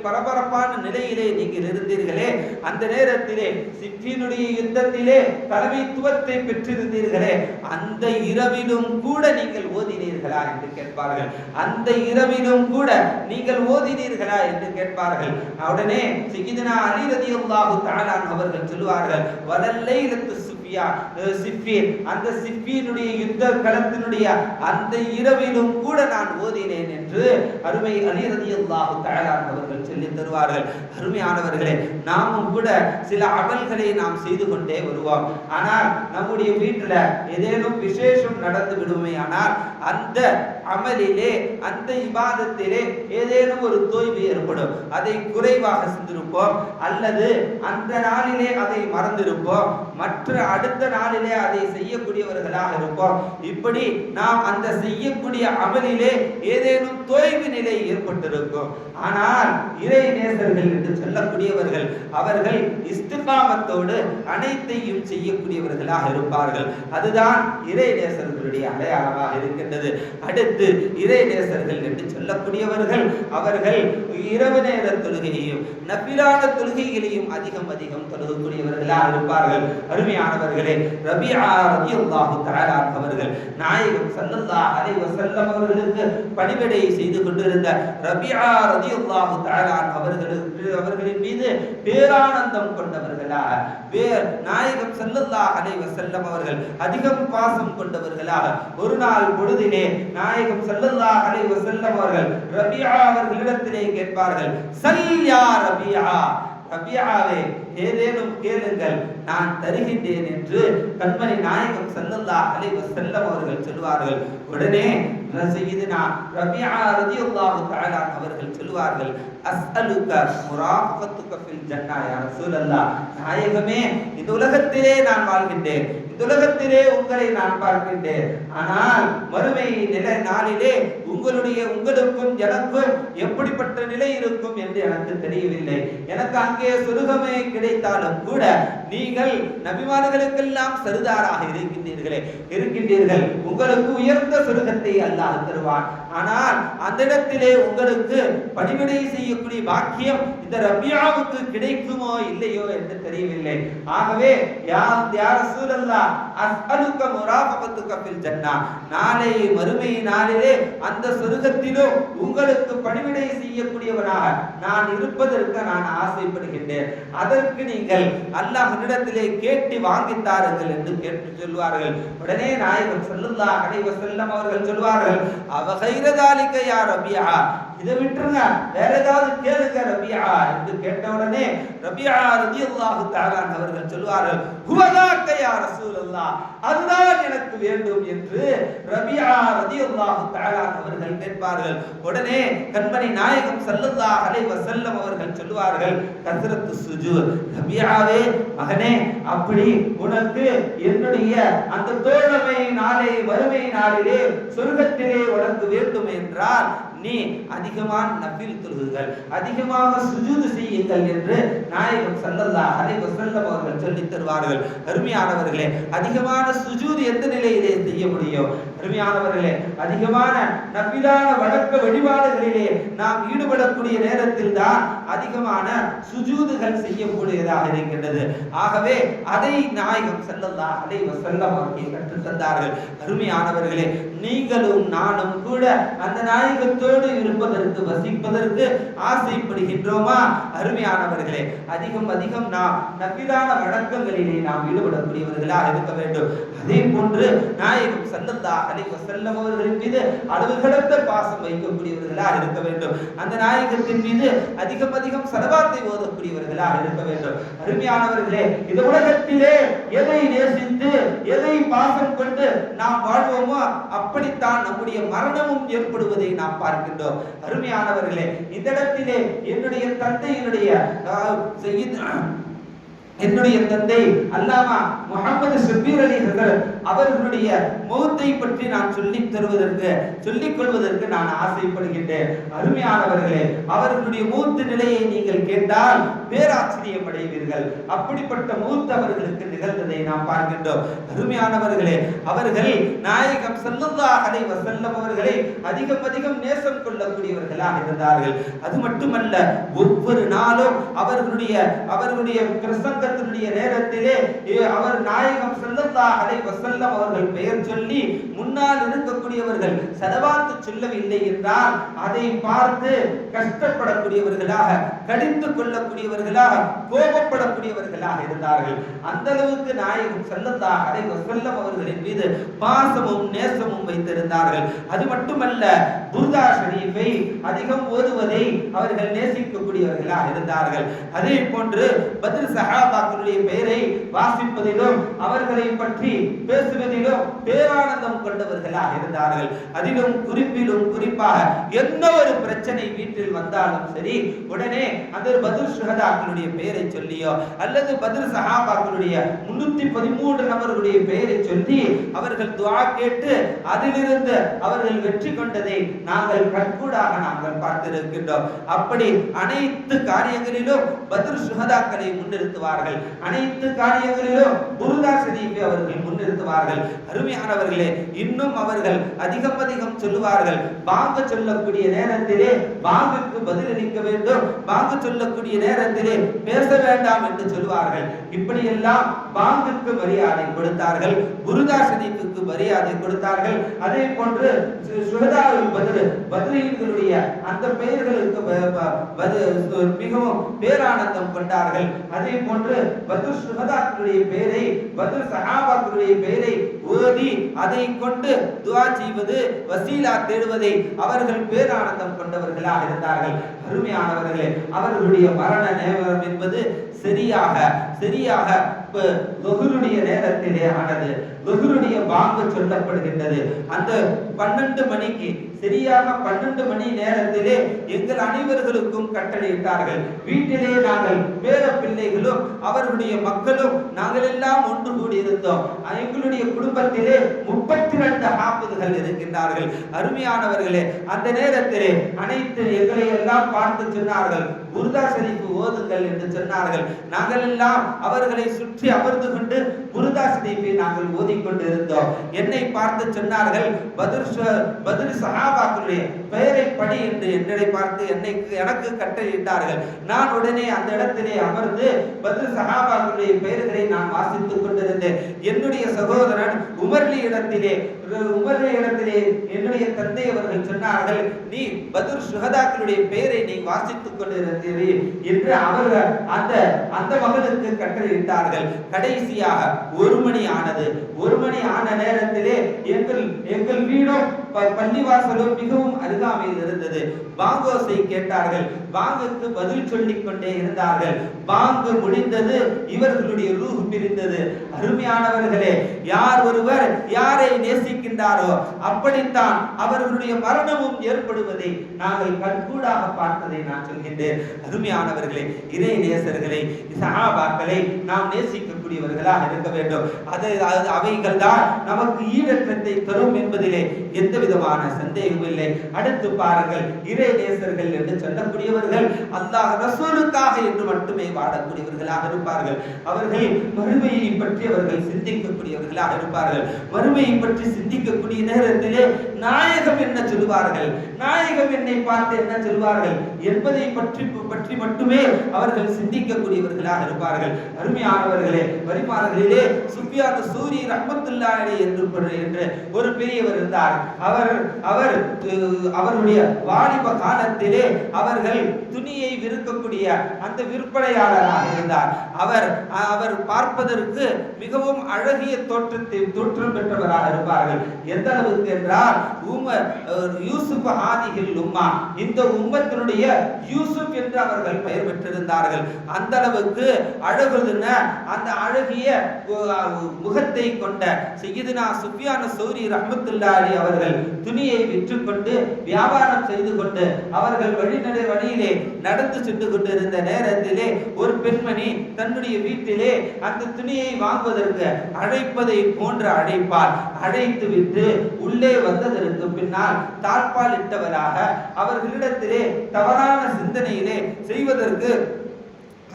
பரபரப்பான நிலையிலே நீங்கள் இருந்தீர்களே, அந்த நேரத்திலே சிஃபீனுடைய யுத்தத்திலே தலைமைத்துவத்தை பெற்றிருந்தீர்களே, அந்த இரவிலும் கூட நீங்கள் ஓதினீர்களா என்று கேட்பார்கள். அந்த இரவிலும் கூட நீங்கள் ஓதினீர்களா என்று கேட்பார்கள். உடனே சய்யிதுனா அலி ரலியல்லாஹு தஆலா அவர்கள் சொல்வார்கள், வலல்லைலத்து சிஃபீன், அந்த சிஃபீனுடைய யுத்த களத்தினுடைய அந்த இரவிலும் கூட நான் ஓதினேன் என்று அருமை அலி ரலியல்லாஹு தஆலா அவர்கள் சொல்லித் தருவார்கள். அருமையானவர்களே, நாமும் கூட சில அமல்களை நாம் செய்து கொண்டே வருவோம். ஆனால் நம்முடைய வீட்டில் ஏதேனும் விசேஷம் நடந்து விடுமே ஆனால் அந்த அமலிலே அந்த இபாதத்திலே ஏதேனும் ஒரு தோய்வு ஏற்படும், அதை குறைவாக சென்றிருப்போம், அல்லது அந்த நாளிலே அதை மறந்திருப்போம், மற்ற அடுத்த நாளிலே அதை செய்யக்கூடியவர்களாக இருப்போம். இப்படி நாம் அந்த செய்யக்கூடிய அமலிலே ஏதேனும் தோய்வு நிலை ஏற்பட்டிருக்கும். ஆனால் இறை நேசர்கள் என்று சொல்லக்கூடியவர்கள் அவர்கள் இஸ்திகாமத்தோடு அனைத்தையும் செய்யக்கூடியவர்களாக இருப்பார்கள். அதுதான் இறை நேசர்களுடைய அடையாளமாக இருக்கின்றது. அடுத்து இறை நேசர்கள் என்று சொல்லக்கூடியவர்கள் அவர்கள் இரவு நேர தொழுகையையும் நபிலான தொழுகைகளையும் அதிகம் அதிகம் தொழுகக்கூடியவர்களாக இருப்பார்கள். அருமையானவர்களே, ரபிஆ ரலியல்லாஹு தஆலா அவர்கள் நாயகம் ஸல்லல்லாஹு அலைஹி வஸல்லம் அவர்களுக்கு பணிவிடை செய்து கொண்டிருந்த ரபிஆ ரலியல்லாஹு தஆலா அவர்களின் மீது பேரானந்தம் கொண்டவர்களாக, நாயகம் ஸல்லல்லாஹு அலைஹி வஸல்லம் அவர்கள் அதிகம் பாசம் கொண்டவர்களாக ஒரு நாள் பொழுதிலே நாயகம் ஸல்லல்லாஹு அலைஹி வஸல்லம் அவர்கள் ரபிஆ அவர்களிடத்திலே கேட்பார்கள், சல் யா ரபிஆ, ரபிஆவே ஏதேனும் கேளுங்கள், நான் தருகின்றேன் என்று கண்மணி நாயகம் ஸல்லல்லாஹு அலைஹி வஸல்லம் அவர்கள் சொல்வார்கள். உடனே சய்யிதுனா ரபிஆ ரலியல்லாஹு தஆலா அவர்கள் சொல்வார்கள், அஸ்அலுக முராஃபகத்துக ஃபில் ஜன்னah யா ரசூலல்லாஹ், நாயகமே இந்த உலகத்திலே நான் வாழ்கின்றேன், இந்த உலகத்திலே உங்களை நான் பார்க்கின்றேன், ஆனால் மறுமை நாளிலே உங்களுக்கும் எனக்கும் எப்படிப்பட்ட நிலை இருக்கும் என்று எனக்கு தெரியவில்லை. எனக்கு அங்கே சொர்க்கமே கிடைத்தாலும் கூட நீங்கள் நபிமார்களுக்கெல்லாம் சர்தாராக இருக்கின்றீர்கள், உங்களுக்கு உயர்ந்த சொர்க்கத்தை அல்லாஹ் தருவான். ஆனால் அந்த இடத்திலே உங்களுக்கு பணிவிடை செய்யக்கூடிய பாக்கியம் இந்த ரபியாவுக்கு கிடைக்குமோ இல்லையோ என்று தெரியவில்லை. ஆகவே யா ரசூலல்லாஹ் அஸ்அலுக முராஃபகத்துக ஃபில் ஜன்னah, நாளை மறுமை நாளிலே அந்த சொர்க்கத்திலோ உங்களுக்கு பணிவிடை செய்யக்கூடியவனாக நான் இருப்பதற்கு நான் ஆசைப்படுகின்றேன். அதற்கு நீங்கள் அல்லாஹ்விடத்திலே கேட்டு வாங்கித் தாருங்கள் என்று கேட்டு சொல்வார்கள். உடனே நாயகம் ஸல்லல்லாஹு அலைஹி வஸல்லம் அவர்கள் சொல்வார்கள், அவ கைரதாலிக யா ரபிஆ, இதை விட்டுருங்க, வேற ஏதாவது கேளுங்க ரபிஆ என்று கேட்டவுடனே ரபிஆ ரலியல்லாஹு தஆலா அவர்கள் சொல்வார்கள், ஹுவதாக்க யா ரசூலல்லாஹ், அதுதான் எனக்கு வேண்டும் என்று ரபிஆ ரலியல்லாஹு தஆலா அவர்கள் கேட்பார்கள். உடனே கண்மணி நாயகம் ஸல்லல்லாஹு அலைஹி வஸல்லம் அவர்கள் சொல்வார்கள், கஸ்ரத்து சுஜூத், ரபிஆவே மகனே, அப்படி உனக்கு என்னுடைய அந்த தோழமை நாளை வறுமை நாளிலே சொர்க்கத்திலே உனக்கு வேண்டும் என்றால் நீ அதிகமான நஃபில் தொழுகுங்கள், அதிகமாக சுஜூது செய்யுங்கள் என்று நாயகம் ஸல்லல்லாஹு அலைஹி வஸல்லம் அவர்கள் சொல்லித் தருவார்கள். அருமையானவர்களே, அதிகமான சுஜூது எந்த நிலையிலே செய்ய முடியும்? அருமையானவர்களே, அதிகமான நஃபிலான வணக்க வழிபாடுகளிலே நாம் ஈடுபடக்கூடிய நேரத்தில் தான் அதிகமான சுஜூதுகள் செய்யக்கூடியதாக இருக்கின்றது. ஆகவே அதை நாயகம் ஸல்லல்லாஹு அலைஹி வஸல்லம் அவர்கள் கற்றுத் தந்தார்கள். அருமையானவர்களே, நீங்களும் நானும் கூட அந்த நாயகத்தோடு இருப்பதற்கு வசிப்பதற்கு ஆசைப்படுகின்றோமா? அருமையானவர்களே, அதிகம் அதிகம் நாம் நஃபிலான வணக்கங்களிலே நாம் ஈடுபடக்கூடியவர்களாக இருக்க வேண்டும். அதே போன்று நாயகம் ஸல்லல்லாஹு அலைஹி வஸல்லம் அவர்களின் மீது அளவு கடந்த பாசம் வைக்கக்கூடியவர்களாக இருக்க வேண்டும். அந்த நாயகத்தின் மீது அதிகம் அதிகம் ஸலவாத்தை ஓதக்கூடியவர்களாக இருக்க வேண்டும். அருமையானவர்களே, இந்த உலகத்திலே எதை நேசித்து எதை பாசம் கொண்டு நாம் வாழ்வோமோ அப்படித்தான் நம்முடைய மரணமும் ஏற்படுவதை நாம் பார்க்கின்றோம். அருமையானவர்களே, இந்த இடத்திலே என்னுடைய தந்தை அல்லாமா முஹம்மது ஷபீர் அலி ஹஸரத் அவர்களுடைய மௌத்தை பற்றி நான் சொல்லிக் கொள்வதற்கு நான் ஆசைப்படுகின்றேன். அருமையானவர்களே, அவர்களுடைய மௌத்து நிலையை நீங்கள் கேட்டால் பேராச்சரியம் அடைவீர்கள். அப்படிப்பட்ட மௌத் அவர்களுக்கு நிகழ்ந்ததை நாம் பார்க்கின்றோம். அருமையானவர்களே, அவர்கள் நாயகம் ஸல்லல்லாஹு அலைஹி வஸல்லம் அவர்களை அதிகம் அதிகம் நேசம் கொள்ளக்கூடியவர்களாக இருந்தார்கள். அது மட்டுமல்ல, ஒவ்வொரு நாளும் அவர்களுடைய பிரசங்கத்தினுடைய நேரத்திலே அவர் நாயகம் ஸல்லல்லாஹு அலைஹி வஸல்லம் அவர்கள் பெயர் சொல்லி முன்னால் இருக்கக்கூடியவர்கள் ஸலவாத் சொல்லவில்லை என்றால் அதை பார்த்து கஷ்டப்படக்கூடியவர்களாக கடிந்து கொள்ளக்கூடியவர்களாக, கோபப்படக்கூடியவர்களாக இருந்தார்கள். அந்த அளவுக்கு நாயகம் ஸல்லல்லாஹு அலைஹி வஸல்லம் அவர்களின் மீது பாசமும் நேசமும் வைத்திருந்தார்கள். அது மட்டுமல்ல, புர்தா ஷரீஃபை அதிகம் ஓதுவதை அவர்கள் நேசிக்கக்கூடியவர்களாக இருந்தார்கள். அதே போன்று பத்ர் சஹாபாக்களுடைய பெயரை வாசிப்பதிலும் அவர்களை பற்றி பேசுவதிலும் பேரானந்தம் கொண்டவர்களாக இருந்தார்கள். அதிலும் குறிப்பிலும் குறிப்பாக எந்த ஒரு பிரச்சனை வீட்டில் வந்தாலும் சரி, உடனே அந்த பத்ர் ஷுஹதாக்களுடைய பெயரை சொல்லியோ அல்லது பத்ர் சஹாபாக்களுடைய 313 நபர்களுடைய பெயரை சொல்லி அவர்கள் துஆ கேட்டு அதிலிருந்து அவர்கள் வெற்றி கொண்டதை நாங்கள் கண்கூடாக நாங்கள் பார்த்திருக்கின்றோம். அப்படி அனைத்து காரியங்களிலும் பத்ர் ஷுஹதாக்களை முன்னிறுத்துவார்கள். அனைத்து காரியங்களிலும் புர்தா ஷரீஃபை அவர்கள் முன்னிறுத்துவார்கள். அருமையானவர்களே, இன்னும் அவர்கள் அதிகம் அதிகம் சொல்லுவார்கள், பாங்கு சொல்லக்கூடிய நேரத்திலே பாங்குக்கு பதிலளிக்க வேண்டும், பாங்கு சொல்லக்கூடிய நேரத்திலே பேச வேண்டாம் என்று சொல்லுவார்கள். இப்படியெல்லாம் பாங்குக்கு மரியாதை கொடுத்தார்கள், புர்தா ஷரீஃபுக்கு மரியாதை கொடுத்தார்கள். அதே போன்று ஷுஹதாவுல் பத்ரீன்களுடைய அந்த பெயர்களுக்கு மிகவும் பேரானந்தம் கொண்டார்கள். அதே போன்று பத்ர் ஷுஹதாக்களுடைய பெயரை, பத்ர் சஹாபாக்களுடைய பெயரை ஓதி அதை கொண்டு துஆ செய்வது, வசீலா தேடுவதை அவர்கள் பேரானந்தம் கொண்டவர்களாக இருந்தார்கள். அருமையானவர்களே, அவர்களுடைய மரண நேரம் என்பது சரியாக லுஹருடைய நேரத்திலே ஆனது. லுஹருடைய பாங்கு சொல்லப்படுகின்றது. அந்த 12 மணிக்கு, சரியாக 12 மணி நேரத்திலே எங்கள் அனைவர்களுக்கும் கட்டளையிட்டார்கள். வீட்டிலே நாங்கள் பேர பிள்ளைகளும் அவர்களுடைய மக்களும் நாங்கள் எல்லாம் ஒன்று கூடி இருந்தோம். எங்களுடைய குடும்பத்திலே 32 ஹாஃபிதுகள் இருக்கின்றார்கள். அருமையானவர்களே, அந்த நேரத்திலே அனைத்து எங்களை எல்லாம் பார்த்து சொன்னார்கள், புர்தா ஷரீஃப் ஓதுங்கள் என்று சொன்னார்கள். நாங்கள் எல்லாம் அவர்களை சுற்றி அமர்ந்து கொண்டு புர்தா ஷரீஃபை நாங்கள் ஓதிக்கொண்டு இருந்தோம். என்னை பார்த்து சொன்னார்கள், பத்ர் சஹாபாக்களுடைய பெயரை படி என்று என்னை பார்த்து எனக்கு கட்டளையிட்டார்கள். நான் உடனே அந்த இடத்திலே அமர்ந்து பத்ர் சஹாபாக்களுடைய பெயர்களை நான் வாசித்துக் கொண்டிருந்தேன். என்னுடைய சகோதரன் உமர்லி இடத்திலே என்னுடைய தந்தை அவர்கள் சொன்னார்கள், நீ பத்ர் ஷுஹதாக்களுடைய பெயரை நீ வாசித்துக் கொண்டிருந்தீர்கள் என்று அவர்கள் அந்த மகளுக்கு கட்டளையிட்டார்கள். கடைசியாக 1 மணி ஆனது. 1 மணி ஆன நேரத்திலே எங்கள் வீடும் பள்ளிவாசலும் மிகவும் அருகாமையில் இருந்தது. பாங்கோசை கேட்டார்கள். பாங்குக்கு பதில் சொல்லிக் கொண்டே இருந்தார்கள். பாங்கு முடிந்தது, இவர்களுடைய ரூஹ் பிரிந்தது. அருமையானவர்களே, யார் ஒருவர் யாரை நேசிக்கின்றாரோ அப்படித்தான் அவர்களுடைய மரணமும் ஏற்படுவதை நாங்கள் கண்கூடாக பார்த்ததை நான் சொல்கின்றேன். அருமையானவர்களே, இறை நேசர்களை, சஹாபாக்களை நாம் நேசிக்கக்கூடியவர்களாக இருக்க வேண்டும். அவைகள் தான் நமக்கு ஈடற்றத்தை தரும் என்பதிலே எந்த விதமான சந்தேகம் இல்லை. அடுத்து பாருங்கள், இறை நேசர்கள் என்று சொல்லக்கூடியவர்கள் அல்லாஹ் ரசூலுக்காக என்று மட்டுமே வாழக்கூடியவர்களாக இருப்பார்கள். அவர்கள் மறுமையை பற்றி அவர்கள் சிந்திக்கக்கூடியவர்களாக இருப்பார்கள். மறுமையை பற்றி சிந்திக்கக்கூடிய நேரத்திலே நாயகம் என்ன சொல்வார்கள், நாயகம் என்னை பார்த்து என்ன சொல்வார்கள் என்பதை பற்றி மட்டுமே அவர்கள் சிந்திக்கக்கூடியவர்களாக இருப்பார்கள். அருமையானவர்களே, வரிமார்களிலே சுஃபியான் ஸௌரி ரஹ்மத்துல்லாஹி அலைஹி என்று ஒரு பெரியவர் இருந்தார். அவருடைய வாலிப காலத்திலே அவர்கள் துணியை விற்கக்கூடிய அந்த விற்பனையாளராக இருந்தார். அவர் பார்ப்பதற்கு மிகவும் அழகிய தோற்றம் பெற்றவராக இருப்பார்கள். எந்த அளவுக்கு என்றால், யூசுப் ஹாதிஹில் உம்மா, இந்த உம்மத்தினுடைய யூசுப் என்று அவர்கள் பெயர் பெற்றிருந்தார்கள். அந்த அளவுக்கு அழகுன அந்த அழகிய முகத்தை கொண்ட சய்யிதுனா சுஃபியான் ஸௌரி ரஹ்மத்துல்லாஹி அலைஹி அவர்கள் துணியை விற்றுக்கொண்டு வியாபாரம் செய்து கொண்டு அவர்கள் வழியிலே நடந்து சென்று கொண்டிருந்த நேரத்திலே ஒரு பெண்மணி தன்னுடைய வீட்டிலே அந்த துணியை வாங்குவதற்கு அழைப்பதை போன்று அழைப்பார். அழைத்து விட்டு உள்ளே வந்ததற்கு பின்னால் தாழ்பால் இட்டவராக அவர்களிடத்திலே தவறான சிந்தனையிலே செய்வதற்கு,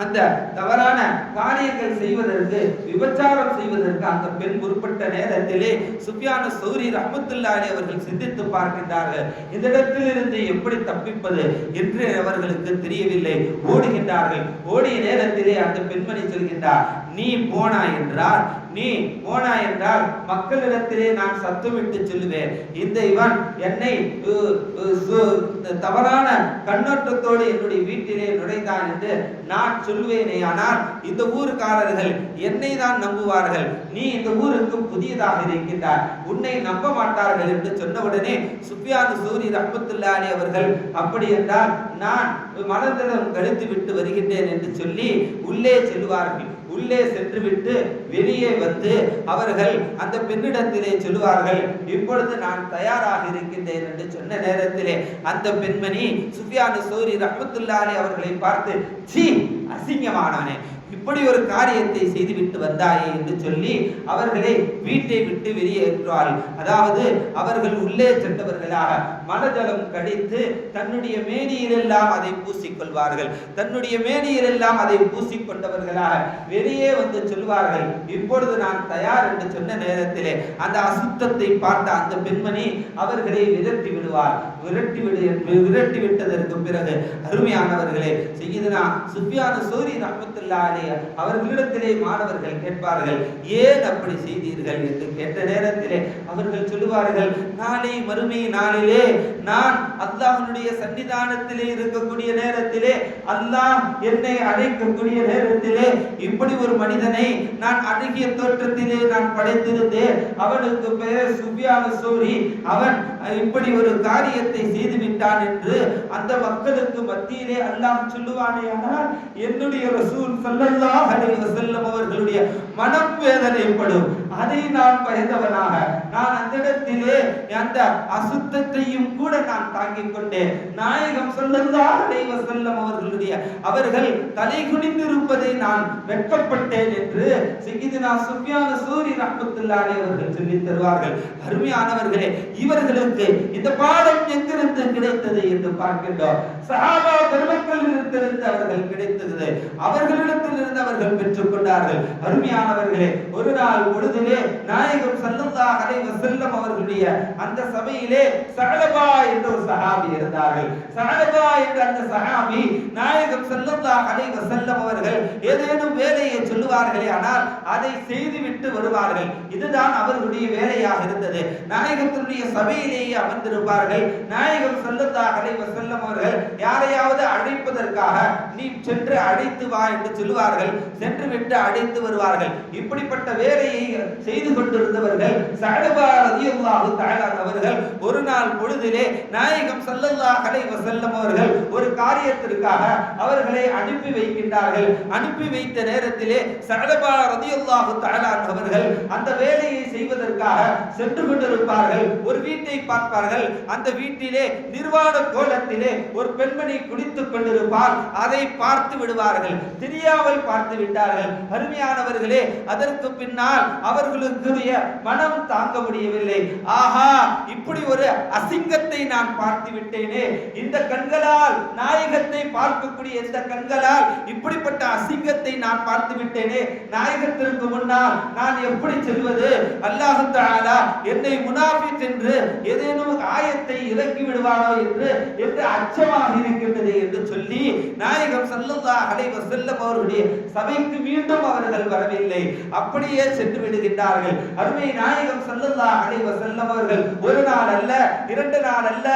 அந்த தவறான காரியங்கள் செய்வதற்கு, விபச்சாரம் செய்வதற்கு அந்த பெண் முற்பட்ட நேரத்திலே சுஃபியான் ஸௌரி ரஹ்மத்துல்லாஹி அலைஹி அவர்கள் சிந்தித்து பார்க்கின்றார்கள். இந்த இடத்திலிருந்து எப்படி தப்பிப்பது என்று அவர்களுக்கு தெரியவில்லை. ஓடுகின்றார்கள். ஓடிய நேரத்திலே அந்த பெண்மணி சொல்கின்றார், நீ போனா என்றால் நீ போனா என்றால் மக்களிடத்திலே நான் சத்தமிட்டு சொல்லுவேன், இந்த இவன் என்னை தவறான கண்ணோட்டத்தோடு என்னுடைய வீட்டிலே நுழைந்தான் என்று நான் சொல்வேனே. ஆனால் இந்த ஊருக்காரர்கள் என்னை தான் நம்புவார்கள், நீ இந்த ஊருக்கு புதியதாக இருக்கின்றார், உன்னை நம்ப மாட்டார்கள் என்று சொன்னவுடனே சுஃபியான் ஸௌரி ரஹ்மத்துல்லாஹி அலைஹி அவர்கள் அப்படி என்றால் நான் மனதிடம் கழித்து விட்டு வருகின்றேன் என்று சொல்லி உள்ளே செல்வார்கள். உள்ளே சென்றுவிட்டு வெளியே வந்து அவர்கள் அந்த பெண்ணிடத்திலே சொல்லுவார்கள், இப்பொழுது நான் தயாராக இருக்கின்றேன் என்று சொன்ன நேரத்திலே அந்த பெண்மணி சுஃபியான் ஸௌரி ரஹ்மத்துல்லாஹி அலைஹி அவர்களை பார்த்து, சீ அசிங்கமானவனே, இப்படி ஒரு காரியத்தை செய்துவிட்டு வந்தாயே என்று சொல்லி அவர்களை வீட்டை விட்டு வெளியேற்றுவார்கள். அதாவது அவர்கள் உள்ளே சென்றவர்களாக மனஜலம் கடித்து தன்னுடைய மேனியிலெல்லாம் அதை பூசிக்கொள்வார்கள். தன்னுடைய மேனியிலெல்லாம் அதை பூசிக்கொண்டவர்களாக வெளியே வந்து சொல்வார்கள், இப்பொழுது நான் தயார் என்று சொன்ன நேரத்திலே அந்த அசுத்தத்தை பார்த்த அந்த பெண்மணி அவர்களை விரட்டி விடுவார். விரட்டி விட்டதற்கு பிறகு அருமையானவர்களே, சய்யிதுனா சுஃபியான் ஸௌரி ரஹ்மத்துல்லாஹி அலைஹி அவர்களிடத்திலே மாணவர்கள் கேட்பார்கள், ஏன் அப்படி செய்தீர்கள் என்று கேட்ட நேரத்திலே அவர்கள் சொல்லுவார்கள், நாளை மறுமை நாளிலே நான் அல்லாஹ்வுடைய சன்னிதானத்திலே இருக்கக்கூடிய நேரத்திலே, அல்லாஹ் என்னை அழைக்கக்கூடிய நேரத்திலே இப்படி ஒரு மனிதனை நான் அழகிய தோற்றத்திலே நான் படைத்திருந்தேன், அவனுக்கு பெயர் சுஃபியான் ஸௌரி, அவன் இப்படி ஒரு காரியத்தை செய்து விட்டான் என்று அந்த மக்களுக்கு மத்தியிலே அல்லாஹ் சொல்லுவானே. ஆனால் என்னுடைய ரசூல் ஸல்லல்லாஹு அலைஹி வஸல்லம் அவர்களுடைய மனம் வேதனைப்படும். அதை நான் பயந்தவனாக நான் அந்த இடத்திலே அந்த அசுத்தத்தையும் கூட நான் தாங்கிக் கொண்டேன். நாயகம் ஸல்லல்லாஹு அலைஹி வஸல்லம் அவர்கள் தலை குனிந்திருப்பதை நான் வெட்கப்பட்டேன் என்று சய்யிதுனா சுஃபியான் ஸௌரி ரஹ்மத்துல்லாஹி அலைஹி அவர்கள் சொல்லித் தருவார்கள். அருமையானவர்களே, இவர்களுக்கு இந்த பாடம் எங்கிருந்து கிடைத்தது என்று பார்க்கின்றோம். சஹாபா பெருமக்களிடத்திலிருந்து அவர்கள் கிடைத்தது, அவர்களிடத்திலிருந்து அவர்கள் பெற்றுக் கொண்டார்கள். அருமையானவர்களே, ஒரு நாள் பொழுதிலே நாயகம் ஸல்லல்லாஹு அலைஹி வஸல்லம் அவர்களுடைய அந்த சபையிலே ஸஅலபா என்ற ஒரு சஹாபி இருந்தார்கள். ஸஅலபா என்ற அந்த சஹாபி நாயகம் ஸல்லல்லாஹு அலைஹி வஸல்லம் அவர்கள் ஏதேனும் வேலையை சொல்லுவார்களே, ஆனால் அதை செய்துவிட்டு வருவார்கள். இதுதான் அவர்களுடைய வேலையாக இருந்தது. நாயகத்தினுடைய சபையிலேயே அமர்ந்திருப்பார்கள். நாயகம் ஸல்லல்லாஹு அலைஹி வஸல்லம் அவர்கள் யாரையாவது அழைப்பதற்காக நீ சென்று அழைத்து வா என்று சொல்லுவார்கள். சென்று விட்டு அழைத்து வருவார்கள். இப்படிப்பட்ட வேலையை செய்து கொண்டிருந்தவர்கள் ஸஅலபா ரலியல்லாஹு தஆலா அவர்கள் ஒரு நாள் பொழுதிலே நாயகம் ஸல்லல்லாஹு அலைஹி வஸல்லம் அவர்கள் ஒரு காரியத்திற்காக அவர்களை அனுப்பி வைக்கின்றார்கள். அனுப்பி வைத்த நேரத்திலே ஸஅலபா ரலியல்லாஹு தஆலா அவர்கள் அந்த வேலையை செய்வதற்காக சென்று கொண்டிருப்பார்கள். ஒரு வீட்டை பார்ப்பார்கள். அந்த வீட்டிலே நிர்வாண கோலத்திலே ஒரு பெண்மணி குளித்துக் கொண்டிருப்பார். அதை பார்த்து விடுவார்கள். தெரியாமல் பார்த்து விட்டார்கள். அருமையானவர்களே, அதற்கு பின்னால் அவர்களுக்குரிய மனம் தாங்க முடியவில்லை. ஆஹா, இப்படி ஒரு அசிங்கத்தை நான் பார்த்து விட்டேனே, இந்த கண்களால் நாயகத்தை பார்க்கக்கூடிய இந்த கண்களால் இப்படிப்பட்ட அசிங்கத்தை நான் பார்த்து விட்டேனே, நாயகத்திற்கு முன்னால் நான் எப்படி செல்வது? அல்லாஹ் தஆலா என்னை முனாஃபிக் என்று ஏதேனும் ஆயத்தை இறக்கி விடுவானோ என்று அச்சமாக இருக்கின்றது என்று சொல்லி நாயகம் ஸல்லல்லாஹு அலைஹி வஸல்லம் அவருடைய சபைக்கு மீண்டும் அவர்கள் வரவில்லை. அப்படியே சென்று விடுகின்றார்கள். அருமை நாயகம் ஸல்லல்லாஹு அலைஹி வஸல்லம் அவர்கள் ஒரு நாள் அல்ல, இரண்டு நாள் அல்ல,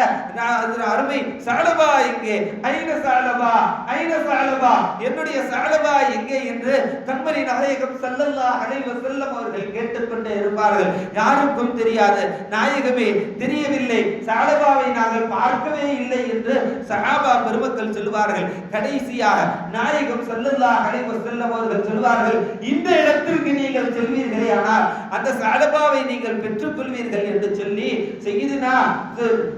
அருமை ஸஅலபா எங்கே, ஐன ஸஅலபா, ஐன ஸஅலபா, என்னுடைய ஸஅலபா எங்கே என்று கண்மணி நாயகம் ஸல்லல்லாஹு அலைஹி வஸல்லம் அவர்கள் கேட்டுக்கொண்டே இருப்பார்கள். யாருக்கும் தெரியாது, நாயகமே தெரியவில்லை, ஸஅலபாவை நாங்கள் பார்க்கவே இல்லை என்று சஹாபா பெருமக்கள் சொல்வார்கள். கடைசியாக நாயகம் ஸல்லல்லாஹு அலைஹி வஸல்லம் அவர்கள் சொல்வார்கள், இந்த இடத்திற்கு நீங்கள் செல்வீர்களே, ஆனால் அந்த ஸஅலபாவை நீங்கள் பெற்றுக் கொள்வீர்கள் என்று சொல்லி சய்யிதுனா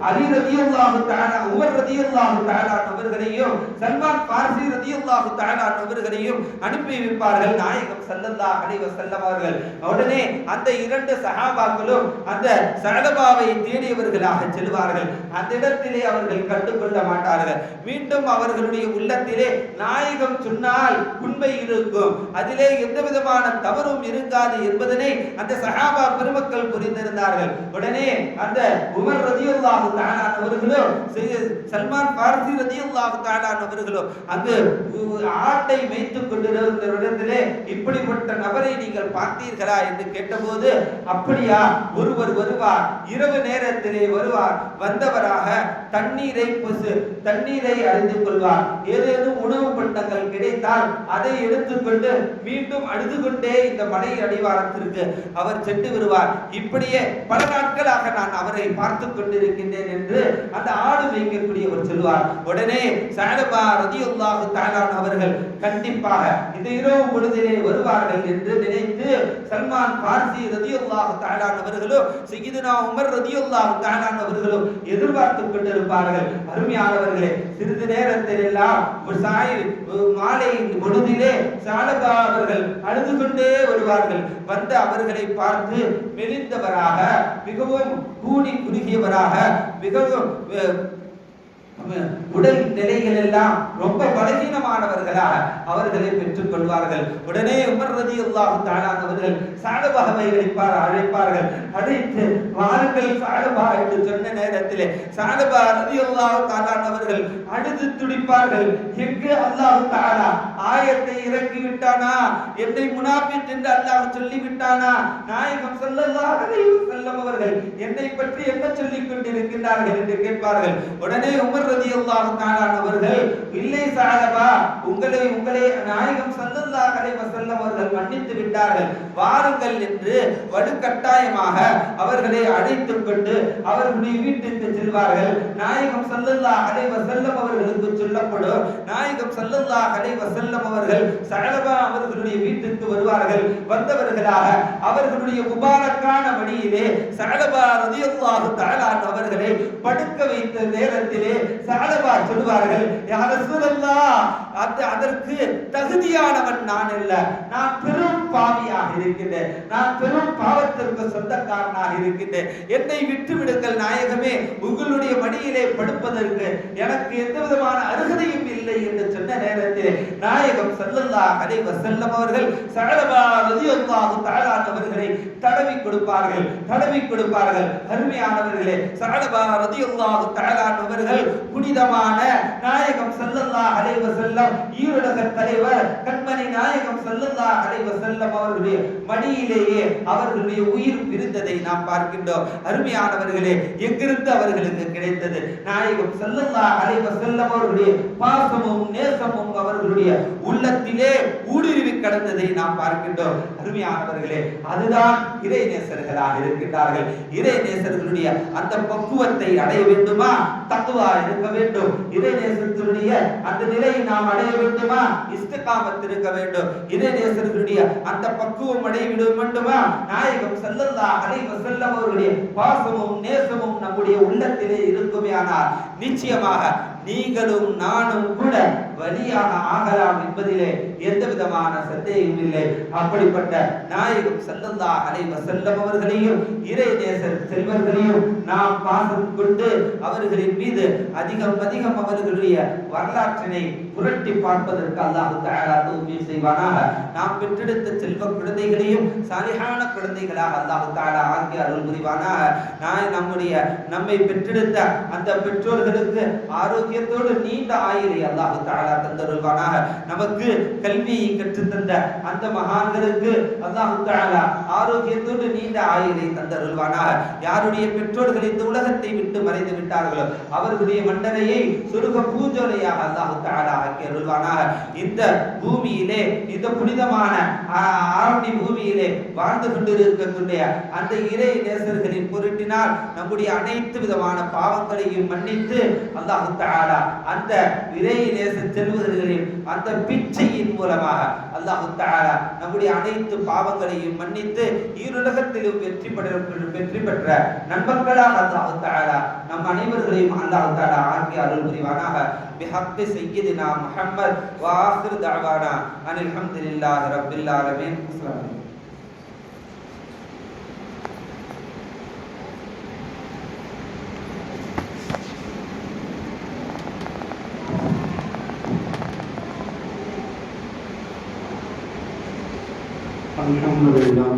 அலி ரலியல்லாஹு தஆலா, உமர் ரலியல்லாஹு தஆலா அவர்களையும் சல்மான் ஃபாரிஸி ரலியல்லாஹு தஆலா அவர்களையும் அனுப்பி வைப்பார்கள் நாயகம் ஸல்லல்லாஹு அலைஹி வஸல்லம் அவர்கள். உடனே அந்த இரண்டு சஹாபாக்களும் அந்த ஸஅலபாவை தேடியவர்களாக செல்வார்கள். அந்த இடத்திலே அவர்கள் கண்டுகொள்ள மாட்டார்கள். மீண்டும் அவர்களுடைய உள்ளத்திலே நாயகம் சொன்னால் உண்மை இருக்கும், அதிலே எந்த விதமான தவறும் இருக்காது என்பதனை அந்த சஹாபா பெருமக்கள் புரிந்திருந்தார்கள். உடனே அந்த உமர் ரலியல்லாஹு தஆலா அவர்களும் சல்மான் ஃபாரிஸி ரலியல்லாஹு தஆலா அவர்களும் அங்கு ஆட்டை மேய்த்துக் கொண்டிருந்த அவர்களிடத்திலே இப்படிப்பட்ட நபரை நீங்கள் பார்த்தீர்களா என்று கேட்டபோது, அப்படியா, ஒருவர் வருவார், இரவு நேரத்திலே வருவார், வந்தவராக தண்ணீரை அறிந்து கொள்வார், ஏதேனும் உணவு பண்டங்கள் கிடைத்தால் அதை எடுத்துக்கொண்டு மீண்டும் அழுது கொண்டே இந்த மலை அடிவாரத்திற்கு அவர் சென்று வருவார். இப்படியே பல நாட்களாக நான் அவரை பார்த்து கொண்டிருக்கின்றேன் என்று அந்த ஆடு மேய்க்கக்கூடியவர் சொல்வார். உடனே சஅலபா ரலியல்லாஹு தஆலா அவர்கள் கண்டிப்பாக இந்த இரவு பொழுதிலே வருவார்கள் என்று நினைத்து சல்மான் பார்சி ரலியல்லாஹு தஆலா அவர்களோ சய்யிதுனா உமர் ரலியல்லாஹு தஆலா அவர்களோ எதிர்பார்த்து கொண்டிருப்பார்கள். அருமையானவர்களே, சிறிது நேரத்தில் எல்லாம் மாலை பொழுதிலே சஅலபா அவர்கள் அழுது கொண்டே வருவார்கள். வந்து அவர்களை பார்த்து மெலிந்தவராக, மிகவும் கூடி குறுகியவராக, மிகவும் உடல் நிலைகள் எல்லாம் ரொம்ப பலகீனமானவர்களாக அவர்களை பெற்றுக் கொள்வார்கள். உடனே உமர் ரலியல்லாஹு தஆலா அவர்கள் சஅலபாவை அழைப்பார்கள். அழைத்து வாருங்கள் சஅலபா என்று சொன்ன நேரத்திலே சஅலபா ரலியல்லாஹு தஆலா அவர்கள் அழுது துடிப்பார்கள். எங்கு அல்லாஹ் தஆலா ஆயத்தை இறக்கி விட்டானா? என்னை முனாஃபிக் என்று அல்லாஹ் சொல்லி விட்டானா? நாயகம் ஸல்லல்லாஹு அலைஹி வஸல்லம் அவர்கள் என்னை பற்றி என்ன சொல்லிக் கொண்டிருக்கிறார்கள் என்று கேட்பார்கள். உடனே உமர் ரலியல்லாஹு தஆலா அவர்கள், இல்லை சஅலபா, உங்களை நாயகம் ஸல்லல்லாஹு அலைஹி வஸல்லம் அவர்கள் மன்னித்து விட்டார்கள், வாருங்கள் என்று வலுக்கட்டாயமாக அவர்களை அழைத்துக் கொண்டு அவர்களுடைய வீட்டுக்கு செல்வார்கள். நாயகம் ஸல்லல்லாஹு அலைஹி வஸல்லம் அவர்களுக்கு சொல்லப்படும். நாயகம் ஸல்லல்லாஹு அலைஹி வஸல்லம் அவர்கள் சஅலபா அவர்களுடைய வீட்டுக்கு வருவார்கள். வந்தவர்களாக அவர்களுடைய முபாரக்கான வழியிலே சஅலபா ரலியல்லாஹு தஆலா அவர்களை படுக்க வைத்த நேரத்திலே சஅலபா சொல்வார்கள், யா ரசூலல்லாஹ், அதற்கு தகுதியானவன் நான் அல்ல, நான் பெரும் பாவியாக இருக்கின்றேன், நான் பெரும் பாவத்திற்கு சொந்தக்காரனாக இருக்கின்றேன், என்னை விட்டு விடுங்கள் நாயகமே, உங்களுடைய மடியிலே படுப்பதற்கு எனக்கு எந்த விதமான அருகதையும் இல்லை என்று சொன்ன நேரத்தில் நாயகம் ஸல்லல்லாஹு அலைஹி வஸல்லம் அவர்கள் சஅலபா ரலியல்லாஹு தஆலா அவர்களை தடவி கொடுப்பார்கள். அருமையானவர்களே, சஅலபா ரலியல்லாஹு தஆலா அவர்கள் புனிதமான நாயகம் ஸல்லல்லாஹு அலைஹி வஸல்லம் ஈருலக தலைவர் கண்மணி நாயகம் ஸல்லல்லாஹு அலைஹி வஸல்லம் அவர்களுடைய மடியிலேயே அவர்களுடைய உயிர் பிரிந்ததை நாம் பார்க்கின்றோம். அருமையானவர்களே, எங்கிருந்து அவர்களுக்கு கிடைத்தது? நாயகம் ஸல்லல்லாஹு அலைஹி வஸல்லம் அவர்களுடைய பாசமும் நேசமும் அவர்களுடைய உள்ளத்திலே ஊடுருவி கடந்ததை நாம் பார்க்கின்றோம். அருமையானவர்களே, அதுதான் இறை நேசர்களாக இருக்கின்றார்கள். இறை நேசர்களுடைய அந்த பக்குவத்தை அடைய வேண்டுமா? தக்வா இருக்க வேண்டும். இறை நேசர்களுடைய அந்த நிலையை நாம் அடைய வேண்டுமா? இஸ்திகாமத் இருக்க வேண்டும். இறை நேசர்களுடைய அந்த பக்குவம் அடைய வேண்டுமா? நாயகம் ஸல்லல்லாஹு அலைஹி வஸல்லம் அவர்களுடைய பாசமும் நேசமும் நம்முடைய உள்ளத்திலே இருக்குமேயானால் நிச்சயமாக நீங்களும் நானும் கூட வலியாக ஆகலாம் என்பதிலே எந்த விதமான சந்தேகமும் இல்லை. அப்படிப்பட்ட நாயகம் ஸல்லல்லாஹு அலைஹி வஸல்லம் அவர்களையும் இறை நேசர் செல்வர்களையும் நாம் பாசம் கொண்டு அவர்களின் மீது அதிகம் அவர்களுடைய வரலாற்றினை புரட்டி பார்ப்பதற்கு அல்லாஹ் தஆலா தௌஃபீக் செய்வானாக. நாம் பெற்றெடுத்த செல்வ குழந்தைகளையும் சாலிஹான குழந்தைகளாக அல்லாஹ் தஆலா ஆக்கி அருள் புரிவானாக. நம்மை பெற்றெடுத்த அந்த பெற்றோர்களுக்கு ஆரோக்கியத்தோடு நீண்ட ஆயுளை அல்லாஹ் தஆலா தந்தருள்வானாக. நமக்கு கல்வியை கற்றுத் தந்த அந்த மகான்களுக்கு அல்லாஹ் தஆலா ஆரோக்கியத்தோடு நீண்ட ஆயுளை தந்தருள்வானாக. யாருடைய பெற்றோர்கள் இந்த உலகத்தை விட்டு மறைந்து விட்டார்களோ அவர்களுடைய மண்டலையை சொர்க்க பூஞ்சோலையாக அல்லாஹ் தஆலா ஆக்கி அருள்வானாக. இந்த பூமியிலே, இந்த புனிதமான ஆரண்ய பூமியிலே வாழ்ந்து கொண்டிருக்கக்கூடிய அந்த இறை நேசர்களின் பொருட்டினால் நம்முடைய அனைத்து விதமான பாவங்களையும் மன்னித்து அல்லாஹ் தஆலா அந்த இறை நேச செல்வர்களின் அந்த பிச்சையின் மூலமாக அல்லாஹ் தஆலா நம்முடைய அனைத்து பாவங்களையும் மன்னித்து ஈருலகத்திலும் வெற்றி பெற்ற நன்மக்களாக அல்லாஹ் தஆலா நம் அனைவர்களையும் அல்லாஹ் தஆலா ஆக்கி அருள் புரிவானாக. பிஹக்கி சய்யிதினா முஹம்மத் வ ஆகிர் தஅவானா அனில் ஹம்துலில்லாஹி ரப்பில் ஆலமீன். அஸ்ஸலாமு அலைக்கும். الحمد لله